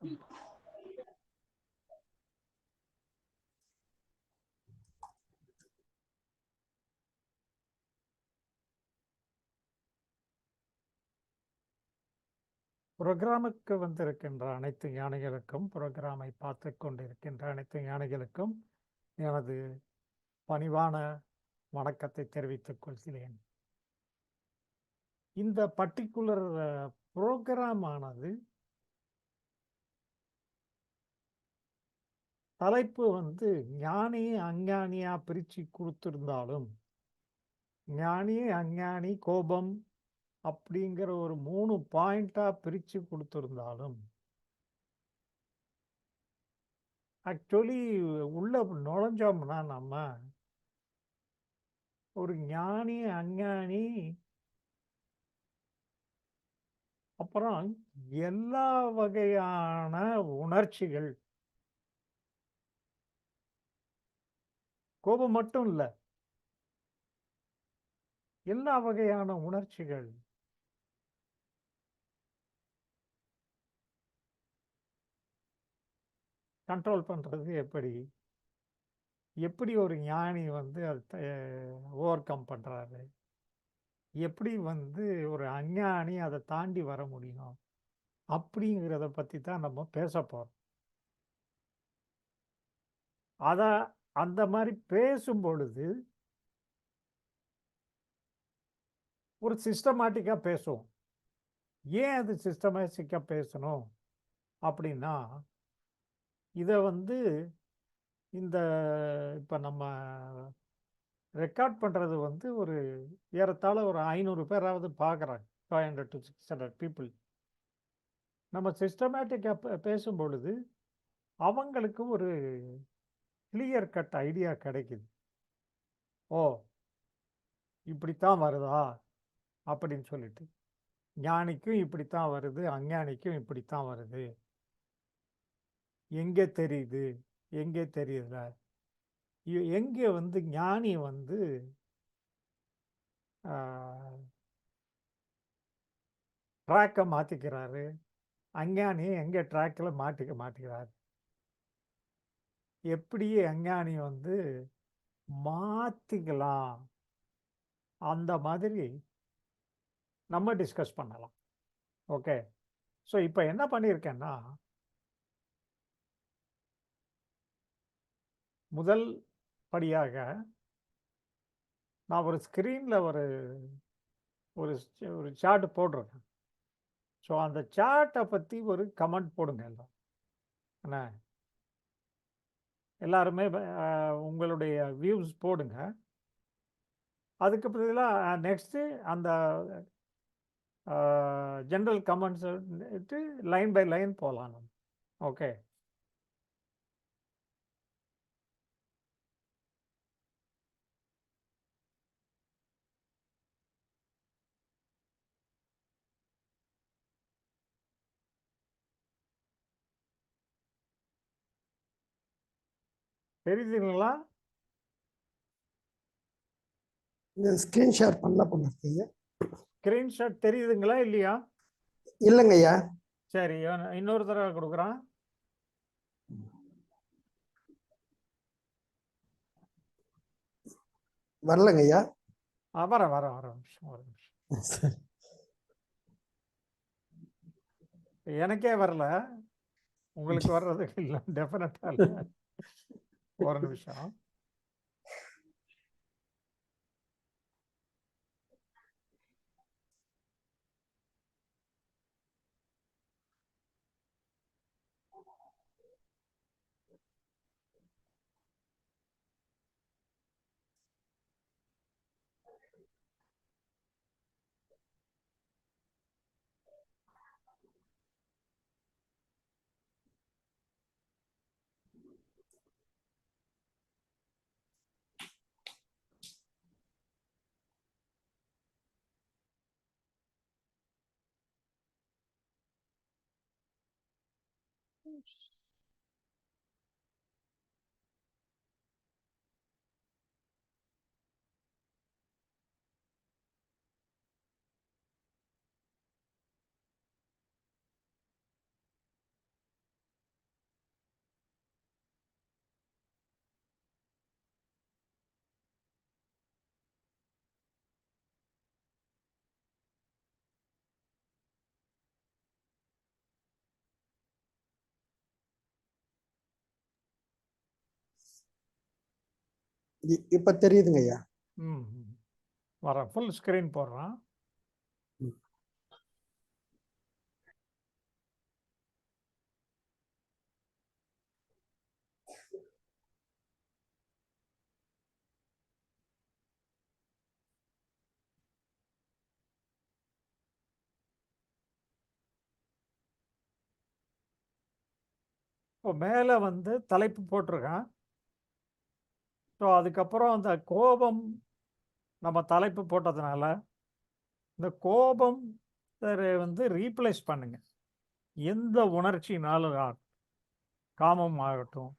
வணக்கம். புரோகிராமுக்கு வந்திருக்கின்ற அனைத்து ஞானிகளுக்கும், புரோகிராமை பார்த்து கொண்டிருக்கின்ற அனைத்து ஞானிகளுக்கும் எனது பணிவான வணக்கத்தை தெரிவித்துக் கொள்கிறேன். இந்த பர்டிகுலர் புரோகிராம் ஆனது தலைப்பு ஞானி அஞ்ஞானியா பிரிச்சு கொடுத்திருந்தாலும், ஞானி அஞ்ஞானி கோபம் அப்படிங்கிற ஒரு 3 பாயிண்டா பிரிச்சு கொடுத்திருந்தாலும், ஆக்சுவலி உள்ள நுழைஞ்சோம்னா நம்ம ஒரு ஞானி அஞ்ஞானி அப்புறம் எல்லா வகையான உணர்ச்சிகள், கோபம் மட்டும் இல்ல, எல்லா வகையான உணர்ச்சிகள் கண்ட்ரோல் பண்றது எப்படி, எப்படி ஒரு ஞானி அதை ஓவர் கம் பண்றாரு, எப்படி ஒரு அஞ்ஞானி அதை தாண்டி வர முடியும் அப்படிங்கிறத பத்தி தான் நம்ம பேச போறோம். அத அந்த மாதிரி பேசும் பொழுது ஒரு சிஸ்டமேட்டிக்கா பேசுவோம். ஏன் அது சிஸ்டமேட்டிக்கா பேசணும் அப்படின்னா, இத இந்த இப்ப நம்ம ரெக்கார்ட் பண்றது ஒரு ஏறத்தாழ ஒரு 500 பேராவது பார்க்குறாங்க. 500 to 600 பீப்புள். நம்ம சிஸ்டமேட்டிக்கா பேசும் பொழுது அவங்களுக்கு ஒரு கிளியர் கட் ஐடியா கிடைக்குது. ஓ! இப்படித்தான் வருதா அப்படின்னு சொல்லிட்டு. ஞானிக்கும் இப்படித்தான் வருது, அஞ்ஞானிக்கும் இப்படித்தான் வருது. எங்கே தெரியுது, எங்கே தெரியல. எங்கே ஞானி ஆ ட்ராக்க மாத்திக்கிறாரு, அஞ்ஞானி எங்க ட்ராக்ல மாட்டிக்க மாட்டேங்கிறாரு. எப்படி அஞ்ஞானி மாத்திக்கலாம், அந்த மாதிரி நம்ம டிஸ்கஸ் பண்ணலாம். ஓகே. ஸோ இப்போ என்ன பண்ணியிருக்கேன்னா, முதல் படியாக நான் ஒரு ஸ்க்ரீன்ல ஒரு ஒரு ஒரு சார்ட் போடுறேன். ஸோ அந்த சார்ட்டை பற்றி ஒரு கமெண்ட் போடுங்க எல்லாம். என்ன எல்லாருமே உங்களுடைய வியூஸ் போடுங்க. அதுக்கு பதிலாக நெக்ஸ்ட்டு அந்த general comments line by line போகலாம் நம்ம. ஓகே. தெரியுதுங்களா? இந்த ஸ்கிரீன் ஷேர் பண்ணல பண்ணிருக்கீங்க. ஸ்கிரீன்ஷாட் தெரியுதுங்களா இல்லையா? இல்லைங்க ஐயா. சரி, இன்னொரு தடவை கொடுக்குறான். வரலங்க ஐயா. வர நிமிஷம், ஒரு நிமிஷம். எனக்கே வரல, உங்களுக்கு வர்றதுக்கு இல்லை, டெஃபினட்டா இல்லை. ஒரு நிமிஷம். இப்ப தெரியுதுங்க ஐயா. ம் வரேன், ஃபுல் ஸ்க்ரீன் போடுறான். ம். இப்போ மேலே வந்து தலைப்பு போட்டிருக்கான். ஸோ அதுக்கப்புறம் அந்த கோபம் நம்ம தலைப்பு போட்டதுனால இந்த கோபம் வந்து ரீப்ளேஸ் பண்ணுங்க. எந்த உணர்ச்சினாலும் காமம் ஆகட்டும்,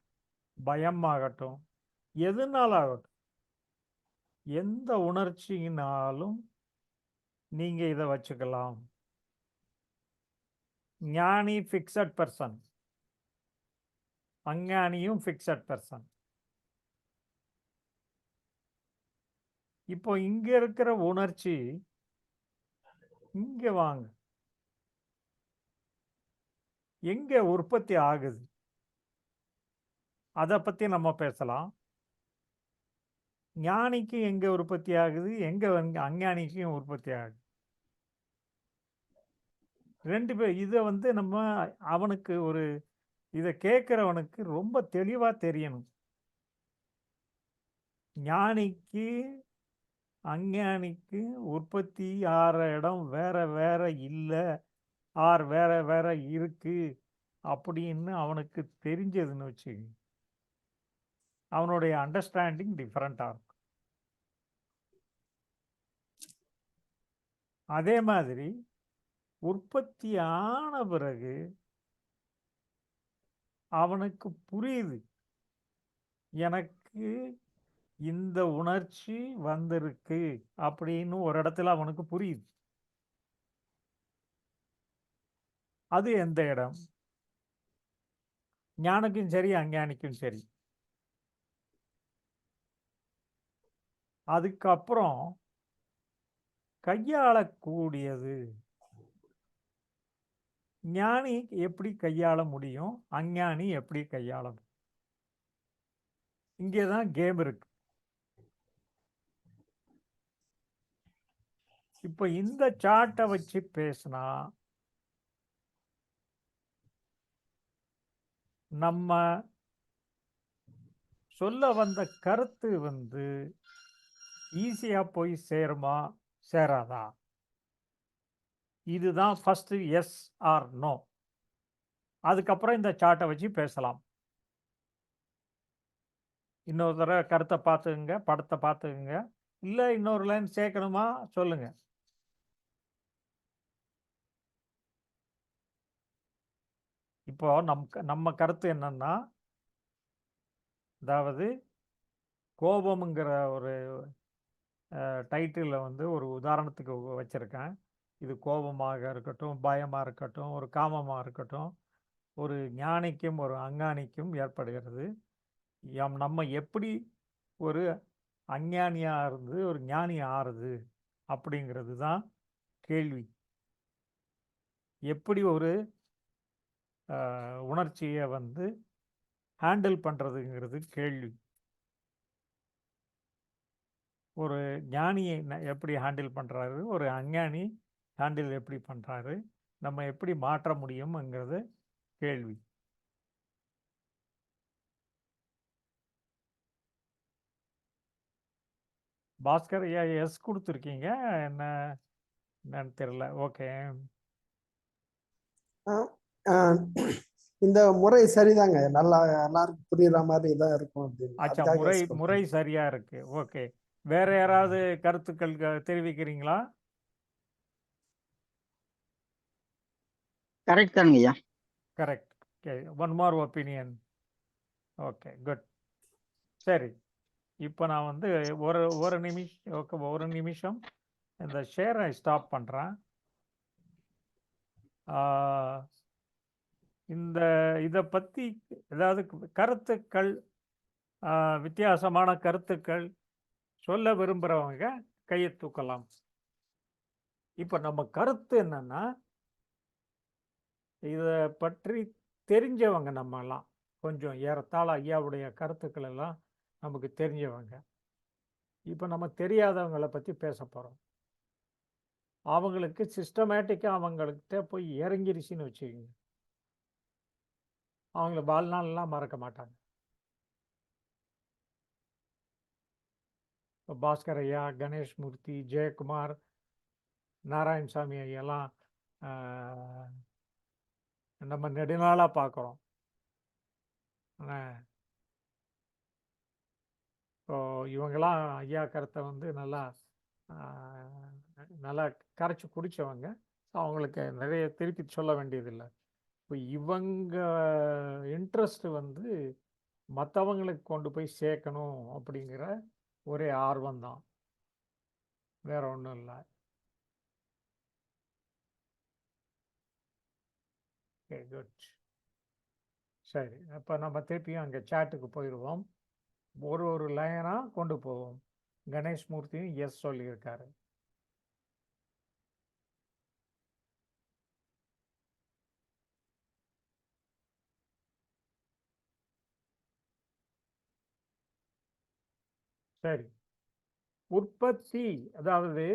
பயம் ஆகட்டும், எதுனாலும் ஆகட்டும், எந்த உணர்ச்சியினாலும் நீங்க இதை வச்சுக்கலாம். ஞானி ஃபிக்ஸட் பர்சன், அஞ்ஞானியும் ஃபிக்ஸட் பர்சன். இப்போ இங்க இருக்கிற உணர்ச்சி இங்க வாங்க, எங்க உற்பத்தி ஆகுது அதை பத்தி நம்ம பேசலாம். ஞானிக்கு எங்க உற்பத்தி ஆகுது, எங்க அஞ்ஞானிக்கும் உற்பத்தி ஆகுது. ரெண்டு பேர் இதை வந்து நம்ம அவனுக்கு ஒரு இதை கேட்கிறவனுக்கு ரொம்ப தெளிவா தெரியணும். ஞானிக்கு அஞ்ஞானிக்கு உற்பத்தி ஆற இடம் வேற வேற இல்லை, ஆர் வேற வேற இருக்கு அப்படின்னு அவனுக்கு தெரிஞ்சதுன்னு வச்சு அவனுடைய அண்டர்ஸ்டாண்டிங் டிஃப்ரெண்டா இருக்கும். அதே மாதிரி உற்பத்தி ஆன பிறகு அவனுக்கு புரியுது, எனக்கு இந்த உணர்ச்சி வந்திருக்கு அப்படின்னு ஒரு இடத்துல அவனுக்கு புரியுது. அது எந்த இடம்? ஞானிக்கும் சரி அஞ்ஞானிக்கும் சரி. அதுக்கப்புறம் கையாளக்கூடியது ஞானி எப்படி கையாள முடியும், அஞ்ஞானி எப்படி கையாள முடியும்? இங்கேதான் கேம் இருக்கு. இப்போ இந்த சார்ட்டை வச்சு பேசினா நம்ம சொல்ல வந்த கருத்து வந்து ஈஸியா போய் சேருமா சேராதா? இதுதான் ஃபர்ஸ்ட் எஸ் ஆர் நோ. அதுக்கப்புறம் இந்த சார்ட்டை வச்சு பேசலாம். இன்னொரு தடவை கருத்தை பார்த்துக்குங்க, படத்தை பார்த்துக்குங்க. இல்லை இன்னொரு லைன் சேர்க்கணுமா சொல்லுங்க. இப்போ நம்ம கருத்து என்னன்னா, அதாவது கோபம்ங்கிற ஒரு டைட்டிலில் வந்து ஒரு உதாரணத்துக்கு வச்சிருக்கேன். இது கோபமாக இருக்கட்டும், பயமாக இருக்கட்டும், ஒரு காமமாக இருக்கட்டும், ஒரு ஞானிக்கும் ஒரு அஞ்ஞானிக்கும் ஏற்படுகிறது. நம்ம எப்படி ஒரு அஞ்ஞானியா இருந்து ஒரு ஞானி ஆறுது அப்படிங்கிறது தான் கேள்வி. எப்படி ஒரு உணர்ச்சியை வந்து ஹேண்டில் பண்ணுறதுங்கிறது கேள்வி. ஒரு ஞானியை எப்படி ஹேண்டில் பண்ணுறாரு, ஒரு அஞ்ஞானி ஹேண்டில் எப்படி பண்ணுறாரு, நம்ம எப்படி மாற்ற முடியும்ங்கிறது கேள்வி. பாஸ்கர் ஐயா எஸ் கொடுத்துருக்கீங்க, என்னன்னு தெரியல. ஓகே, இந்த முறை சரிதாங்க, நல்லா எல்லாருக்கும் புரியுற மாதிரி தான் இருக்கும் அப்படின்னு அச்சா, அதுக்காக முறை yes கொடுத்தேன். முறை சரியா இருக்கு. ஓகே, வேற யாராவது கருத்துக்கள் தெரிவிக்கிறீங்களா? கரெக்ட் தானுங்க ஐயா. Correct. Okay, one more opinion. Okay, good. சரி, இப்போ நான் வந்து ஒரு நிமிஷம் இந்த ஷேரை ஸ்டாப் பண்ணுறேன். இந்த இதை பற்றி ஏதாவது கருத்துக்கள், வித்தியாசமான கருத்துக்கள் சொல்ல விரும்புகிறவங்க கையை தூக்கலாம். இப்போ நம்ம கருத்து என்னன்னா, இதை பற்றி தெரிஞ்சவங்க நம்மெல்லாம் கொஞ்சம் ஏறத்தாழ ஐயாவுடைய கருத்துக்கள் எல்லாம் நமக்கு தெரிஞ்சவங்க. இப்போ நம்ம தெரியாதவங்களை பற்றி பேச போகிறோம். அவங்களுக்கு சிஸ்டமேட்டிக்காக அவங்கள்கிட்ட போய் இறங்கிருச்சுன்னு வச்சுக்கோங்க, அவங்கள வாழ்நாள்லாம் மறக்க மாட்டாங்க. இப்போ பாஸ்கர் ஐயா, கணேஷ் மூர்த்தி, ஜெயக்குமார், நாராயணசாமி ஐயெல்லாம் நம்ம நெடுநாளாக பார்க்குறோம். இப்போ இவங்கெல்லாம் ஐயா கருத்தை வந்து நல்லா நல்லா கரைச்சி குடித்தவங்க. அவங்களுக்கு நிறைய திருப்பி சொல்ல வேண்டியதில்லை. இப்போ இவங்க இன்ட்ரெஸ்ட் வந்து மற்றவங்களுக்கு கொண்டு போய் சேர்க்கணும் அப்படிங்கிற ஒரே ஆர்வம் தான், வேற ஒன்றும் இல்லை. Okay, good. சரி, அப்போ நம்ம திருப்பியும் அங்கே சேட்டுக்கு போயிடுவோம். ஒரு லைனாக கொண்டு போவோம். கணேஷ் மூர்த்தியும் எஸ் சொல்லியிருக்காரு. சரி, உற்பத்தி அதாவது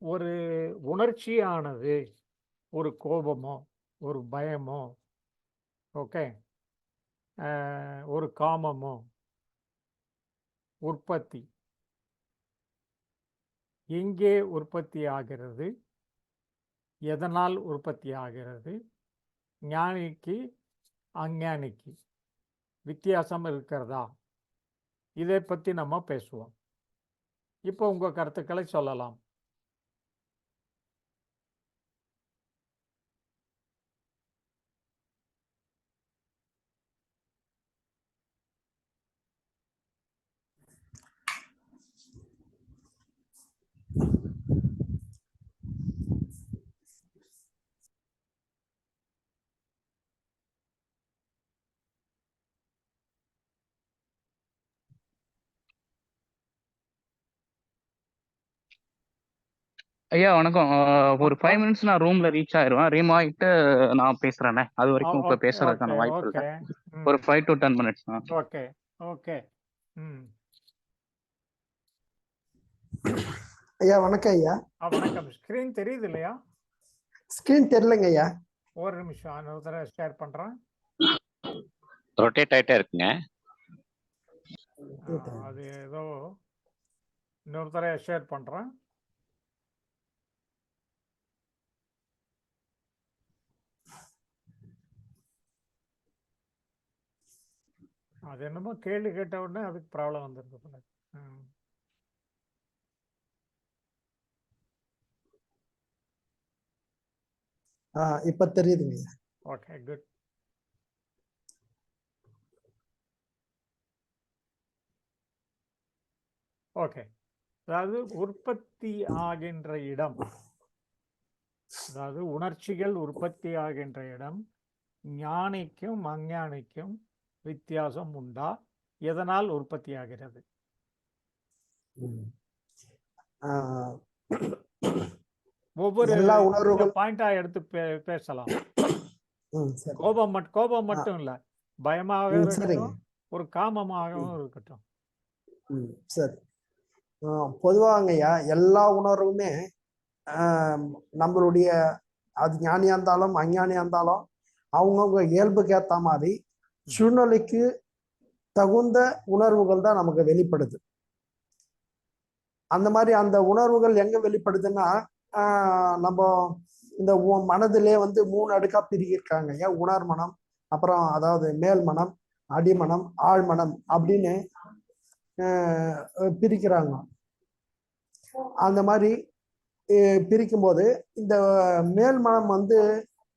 ஒரு உணர்ச்சியானது, ஒரு கோபமோ ஒரு பயமோ, ஓகே, ஒரு காமமோ உற்பத்தி எங்கே உற்பத்தி ஆகிறது, எதனால் உற்பத்தி ஆகிறது, ஞானிக்கு அஞ்ஞானிக்கு வித்தியாசம் இருக்கிறதா, இதை பற்றி நம்ம பேசுவோம். இப்போ உங்கள் கருத்துக்களை சொல்லலாம். ஐயா வணக்கம். ஒரு 5 மினிட்ஸ் நான் ரூம்ல ரீச் ஆயிருவேன். ரீம் ஆகிட்டு நான் பேசுறேனே, அது வரைக்கும் இப்ப ஓகே பேசுறதுக்கான ஓகே வாய்ப்பு ஓகே. இல்லை. ஒரு 5 to 10 மினிட்ஸ். Okay okay. ஐயா வணக்கம் ஐயா. வணக்கம். ஸ்கிரீன் தெரியுது இல்லையா? ஸ்கிரீன் தெரியலங்க ஐயா. ஒரு நிமிஷம், இன்னொரு தடவை ஷேர் பண்றேன். ரொட்டேட் ஆயிட்டே இருக்குங்க. அது ஏதோ இன்னொரு தடவை ஷேர் பண்றேன். அது என்னமோ கேள்வி கேட்ட உடனே அதுக்கு ப்ராப்ளம் வந்துருக்கு போல. இப்ப தெரியுதுங்க. Okay, good. ஓகே, அதாவது உற்பத்தி ஆகின்ற இடம், அதாவது உணர்ச்சிகள் உற்பத்தி ஆகின்ற இடம், ஞானிக்கும் அஞ்ஞானிக்கும் வித்தியாசம் உண்டா, எதனால் உற்பத்தி ஆகிறது? ஒவ்வொரு பாயிண்டா எடுத்து பேசலாம். கோபம் மட்டும் இல்ல, பயமாக இருக்கட்டும், ஒரு காமமாகவும் இருக்கட்டும். சரி, பொதுவாங்கய்யா எல்லா உணர்வுமே நம்மளுடைய அது ஞானியா இருந்தாலும் அஞ்ஞானியா இருந்தாலும் அவங்கவுங்க இயல்புக்கு ஏற்ற மாதிரி சூழ்நிலைக்கு தகுந்த உணர்வுகள் தான் நமக்கு வெளிப்படுது. அந்த மாதிரி அந்த உணர்வுகள் எங்க வெளிப்படுதுன்னா நம்ம இந்த மனதிலே வந்து 3 அடுக்கா பிரிக்கிருக்காங்க ஐயா. உணர் மனம், அப்புறம் அதாவது மேல் மனம், அடிமனம், ஆழ்மனம் அப்படின்னு பிரிக்கிறாங்க. அந்த மாதிரி பிரிக்கும் போது இந்த மேல் மனம் வந்து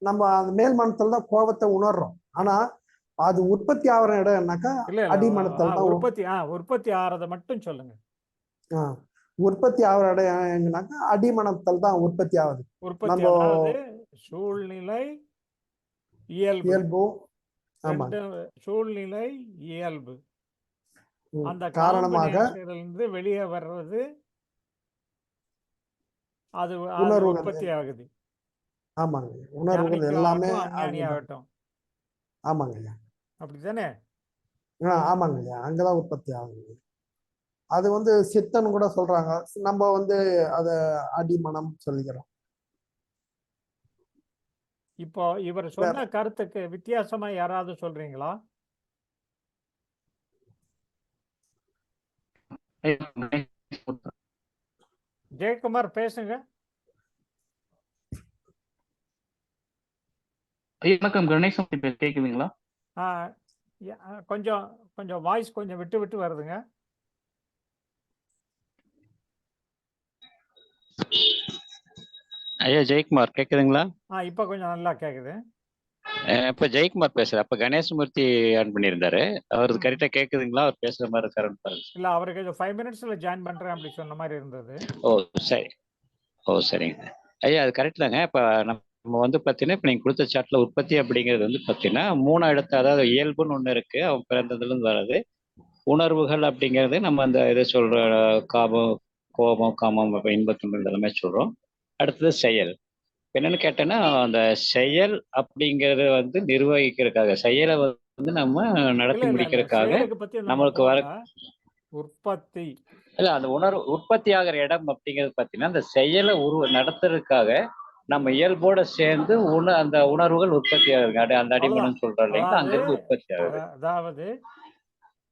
நம்ம அந்த மேல் மனத்துல தான் கோபத்தை உணர்றோம். ஆனா அது உற்பத்தி ஆகிற இடம் என்னக்கா அடிமனத்தில் தான் உற்பத்தி ஆகிறத மட்டும் சொல்லுங்க. உற்பத்தி ஆகிற இடம் எங்கன்னாக்கா அடிமனத்தில் தான் உற்பத்தி ஆகுது. நம்ம சூழ்நிலை இயல்பு, சூழ்நிலை இயல்பு அந்த காரணமாக வெளியே வர்றது அது உற்பத்தி ஆகுது. ஆமாங்க, உணர்வுகள் எல்லாமே ஆகட்டும். ஆமாங்க, அப்படித்தானே? ஆமாங்க, அங்கதான் உற்பத்தி ஆகுது. அது வந்து சித்தன்னு கூட சொல்றாங்க. நம்ம வந்து அத அடிமனம் சொல்லிக்கிறோம். இப்போ இவர் வேற சொன்ன கருத்துக்கு வித்தியாசமா யாராவது சொல்றீங்களா? ஜெயக்குமார் பேசுங்க. ஐயா வணக்கம், கணேசமூர்த்தி கேக்குதுங்களா? ஆ, கொஞ்சம் கொஞ்சம் வாய்ஸ் கொஞ்சம் விட்டு விட்டு வருதுங்க. ஐயா ஜெயக்குமார் கேக்குதுங்களா? இப்போ கொஞ்சம் நல்லா கேக்குது. இப்ப ஜெயக்குமார் பேசுறேன். அப்ப கணேசமூர்த்தி ஆன் பண்ணியிருந்தாரு. அவருக்கு ம். கரெக்டா கேக்குதுங்களா? அவர் பேசுற மாதிரி இருக்காருன்னு பாருங்க. இல்ல அவருக்கு 5 மினிட்ஸ்ல ஜாயின் பண்றேன் அப்படி சொன்ன மாதிரி இருந்தது. ஓ சரி. ஓ சரிங்க ஐயா, அது கரெக்ட் தாங்க. இப்ப நம்ம வந்து பாத்தீங்கன்னா, இப்ப நீங்க கொடுத்த சாட்ல உற்பத்தி அப்படிங்கிறது வந்து பாத்தீங்கன்னா 3 இடத்து, அதாவது இயல்புன்னு ஒண்ணு இருக்கு, அவன் பிறந்ததுல இருந்து வர்றது. உணர்வுகள் அப்படிங்கிறது நம்ம அந்த இதை சொல்ற காபம், கோபம், காமம், இன்பத்துன்பம் இதெல்லாமே சொல்றோம். அடுத்தது செயல். என்னன்னு கேட்டேன்னா, அந்த செயல் அப்படிங்கறத வந்து நிர்வகிக்கிறதுக்காக, செயலை வந்து நம்ம நடத்தி இல்ல இல்ல இல்ல முடிக்கிறதுக்காக செயலுக்கு பத்தி நம்ம நம்மளுக்கு வர போகல. உற்பத்தி. இல்ல அந்த உணர்வு உற்பத்தி ஆகிற இடம் அப்படிங்கிறது பார்த்தீங்கன்னா, அந்த செயலை நடத்துறதுக்காக நம்ம இயல்போட சேர்ந்து அந்த உணர்வுகள் உற்பத்தி ஆகுதுங்க. அந்த அவ்வளவுதான். அடிமனம் சொல்றோம் இல்லைங்களா, அதாவது அங்கிருந்து உற்பத்தி ஆகுது. அதாவது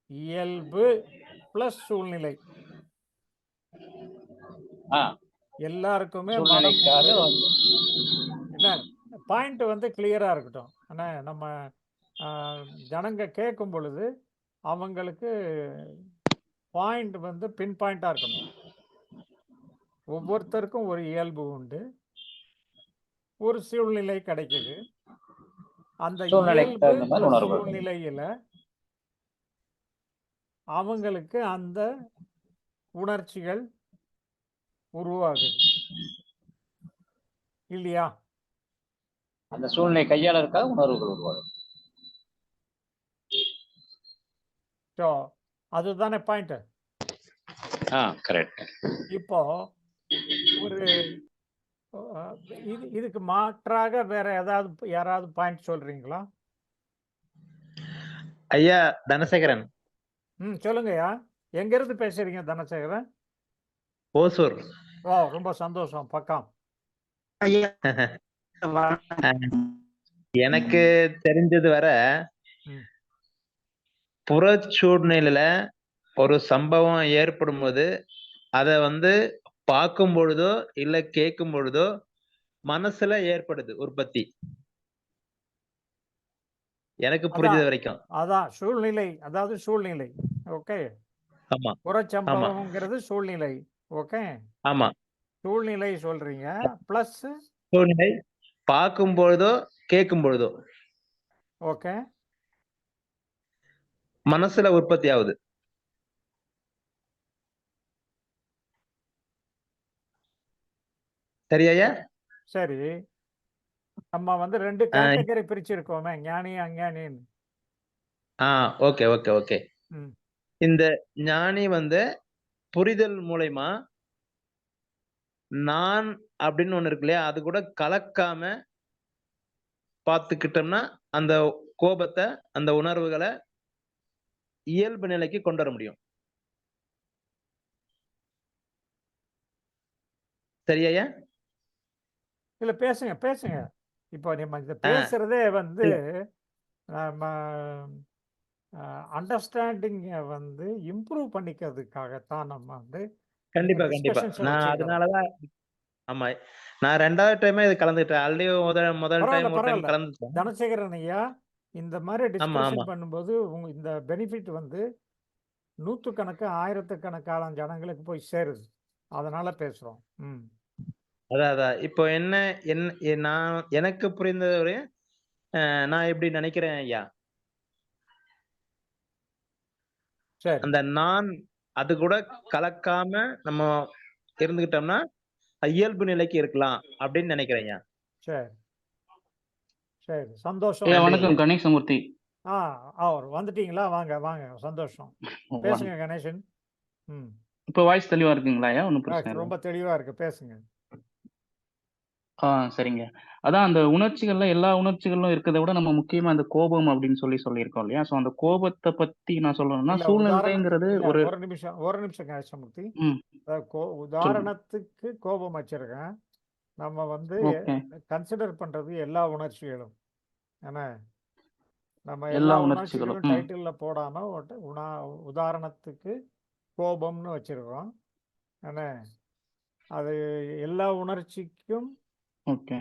இயல்பு பிளஸ் சூழ்நிலை. ஆ எல்லாருக்குமே மனம் சூழ்நிலைக்காக வந்து என்ன பாயிண்ட் வந்து கிளியரா இருக்கட்டும். ஆனா நம்ம ஜனங்க கேட்கும் பொழுது அவங்களுக்கு பாயிண்ட் வந்து பின் பாயிண்டா இருக்கணும். ஒவ்வொருத்தருக்கும் ஒரு இயல்பு உண்டு, ஒரு சூழ்நிலை கிடைக்குது. அந்த சூழ்நிலைக்கு இயல்பு தகுந்த மாதிரி பிளஸ் உணர்வுகள். சூழ்நிலையில அவங்களுக்கு அந்த உணர்ச்சிகள் உருவாகுது இல்லையா? அந்த சூழ்நிலை கையாளருக்காக உணர்வுகள் உருவாகும். ஸோ அதுதானே பாயிண்ட். கரெக்ட். இப்போ ஒரு இதுக்கு மாற்றாக வேற யாராவது பாயிண்ட் சொல்றீங்களா? ஐயா தனசேகரன். சொல்லுங்கய்யா. எங்க இருந்து பேசுறீங்க தனசேகரன்? ஓசூர். ஓ ரொம்ப சந்தோஷம். பக்கம். எனக்கு தெரிஞ்சது வர புற சூழ்நிலையில ஒரு சம்பவம் ஏற்படும் போது அத வந்து பார்க்கும் பொழுதோ இல்ல கேட்கும் பொழுதோ மனசுல ஏற்படுது உற்பத்தி. எனக்கு புரிஞ்சது வரைக்கும் அதான் சூழ்நிலை. அதாவது சூழ்நிலை. ஓகே. ஆமா புறச்சம்பவம்ங்கிறது சூழ்நிலை. ஓகே. ஆமா சூழ்நிலை சொல்றீங்க. பிளஸ் சூழ்நிலை பார்க்கும் பொழுதோ கேட்கும் பொழுதோ ஓகே மனசுல உற்பத்தி ஆகுது. சரியா? சரி. நம்ம வந்து 2 கேட்டகரி பிரிச்சிருக்கோமே, ஞானி அஞ்ஞானின்னு. Okay okay okay. இந்த ஞானி வந்து புரிதல் மூலமா நான் அப்படின்னு ஒண்ணு இருக்கு இல்லையா, அது கூட கலக்காம பார்த்துக்கிட்டோம்னா அந்த கோபத்தை, அந்த உணர்வுகளை இயல்பு நிலைக்கு கொண்டு வர முடியும். சரியா? இல்ல பேசுங்க பேசுங்க. இப்போ நம்ம இந்த பேசுறதே வந்து நம்ம அண்டர்ஸ்டாண்டிங்கை வந்து இம்ப்ரூவ் பண்ணிக்கிறதுக்காகத்தான் நம்ம வந்து கண்டிப்பா கண்டிப்பா. நான் அதனாலதான் ஆமா நான் 2வது டைமே இது கலந்துட்டேன். ஆல்ரெடி முதல் டைம் ஒரு டைம் கலந்துட்டேன். தனசேகரன் ஐயா, இந்த மாதிரி ஆமா ஆமா டிஸ்கஷன் பண்ணும்போது இந்த பெனிஃபிட் வந்து நூற்றுக்கணக்கு ஆயிரத்துக்கணக்கான ஜனங்களுக்கு போய் சேருது. அதனால பேசுறோம். அதான் இப்போ நான் எனக்கு புரிந்தது ஒரு நான் எப்படி நினைக்கிறேன் ஐயா, அந்த நான் அது கூட கலக்காம நம்ம இருந்துகிட்டோம்னா இயல்பு நிலைக்கு இருக்கலாம் அப்படின்னு நினைக்கிறேன் ஐயா. சரி சரி சந்தோஷம். வணக்கம் கணேசமூர்த்தி. அவர் வந்துட்டீங்களா? வாங்க வாங்க, சந்தோஷம். பேசுங்க கணேசன். இப்போ வாய்ஸ் தெளிவா இருக்குங்களா? ஒன்றும் பிரச்சனை இல்லை. ரொம்ப தெளிவா இருக்கு, பேசுங்க. சரிங்க. அதான் அந்த உணர்ச்சிகள்ல எல்லா உணர்ச்சிகளும் இருக்கிறத விட நம்ம முக்கியமா அந்த கோபம் அப்படின்னு சொல்லியிருக்கோம் இல்லையா? ஸோ அந்த கோபத்த பத்தி நான் சொல்லணும்னா, இல்ல சூழ்நிலைங்கிறது இல்ல ஒரு ஒரு நிமிஷம் கிருஷ்ணமூர்த்தி. ம். அதாவது சொல்லுங்க. உதாரணத்துக்கு கோபம் வச்சிருக்கேன். நம்ம வந்து ஓகே. கன்சிடர் பண்றது எல்லா உணர்ச்சிகளும். ஏன்னா நம்ம எல்லா எல்லா உணர்ச்சிகளும். உணர்ச்சிகளும் டைட்டில்ல போடாம உதாரணத்துக்கு கோபம்னு வச்சிருக்கோம். ஏன்னா அது எல்லா உணர்ச்சிக்கும் ஓகே.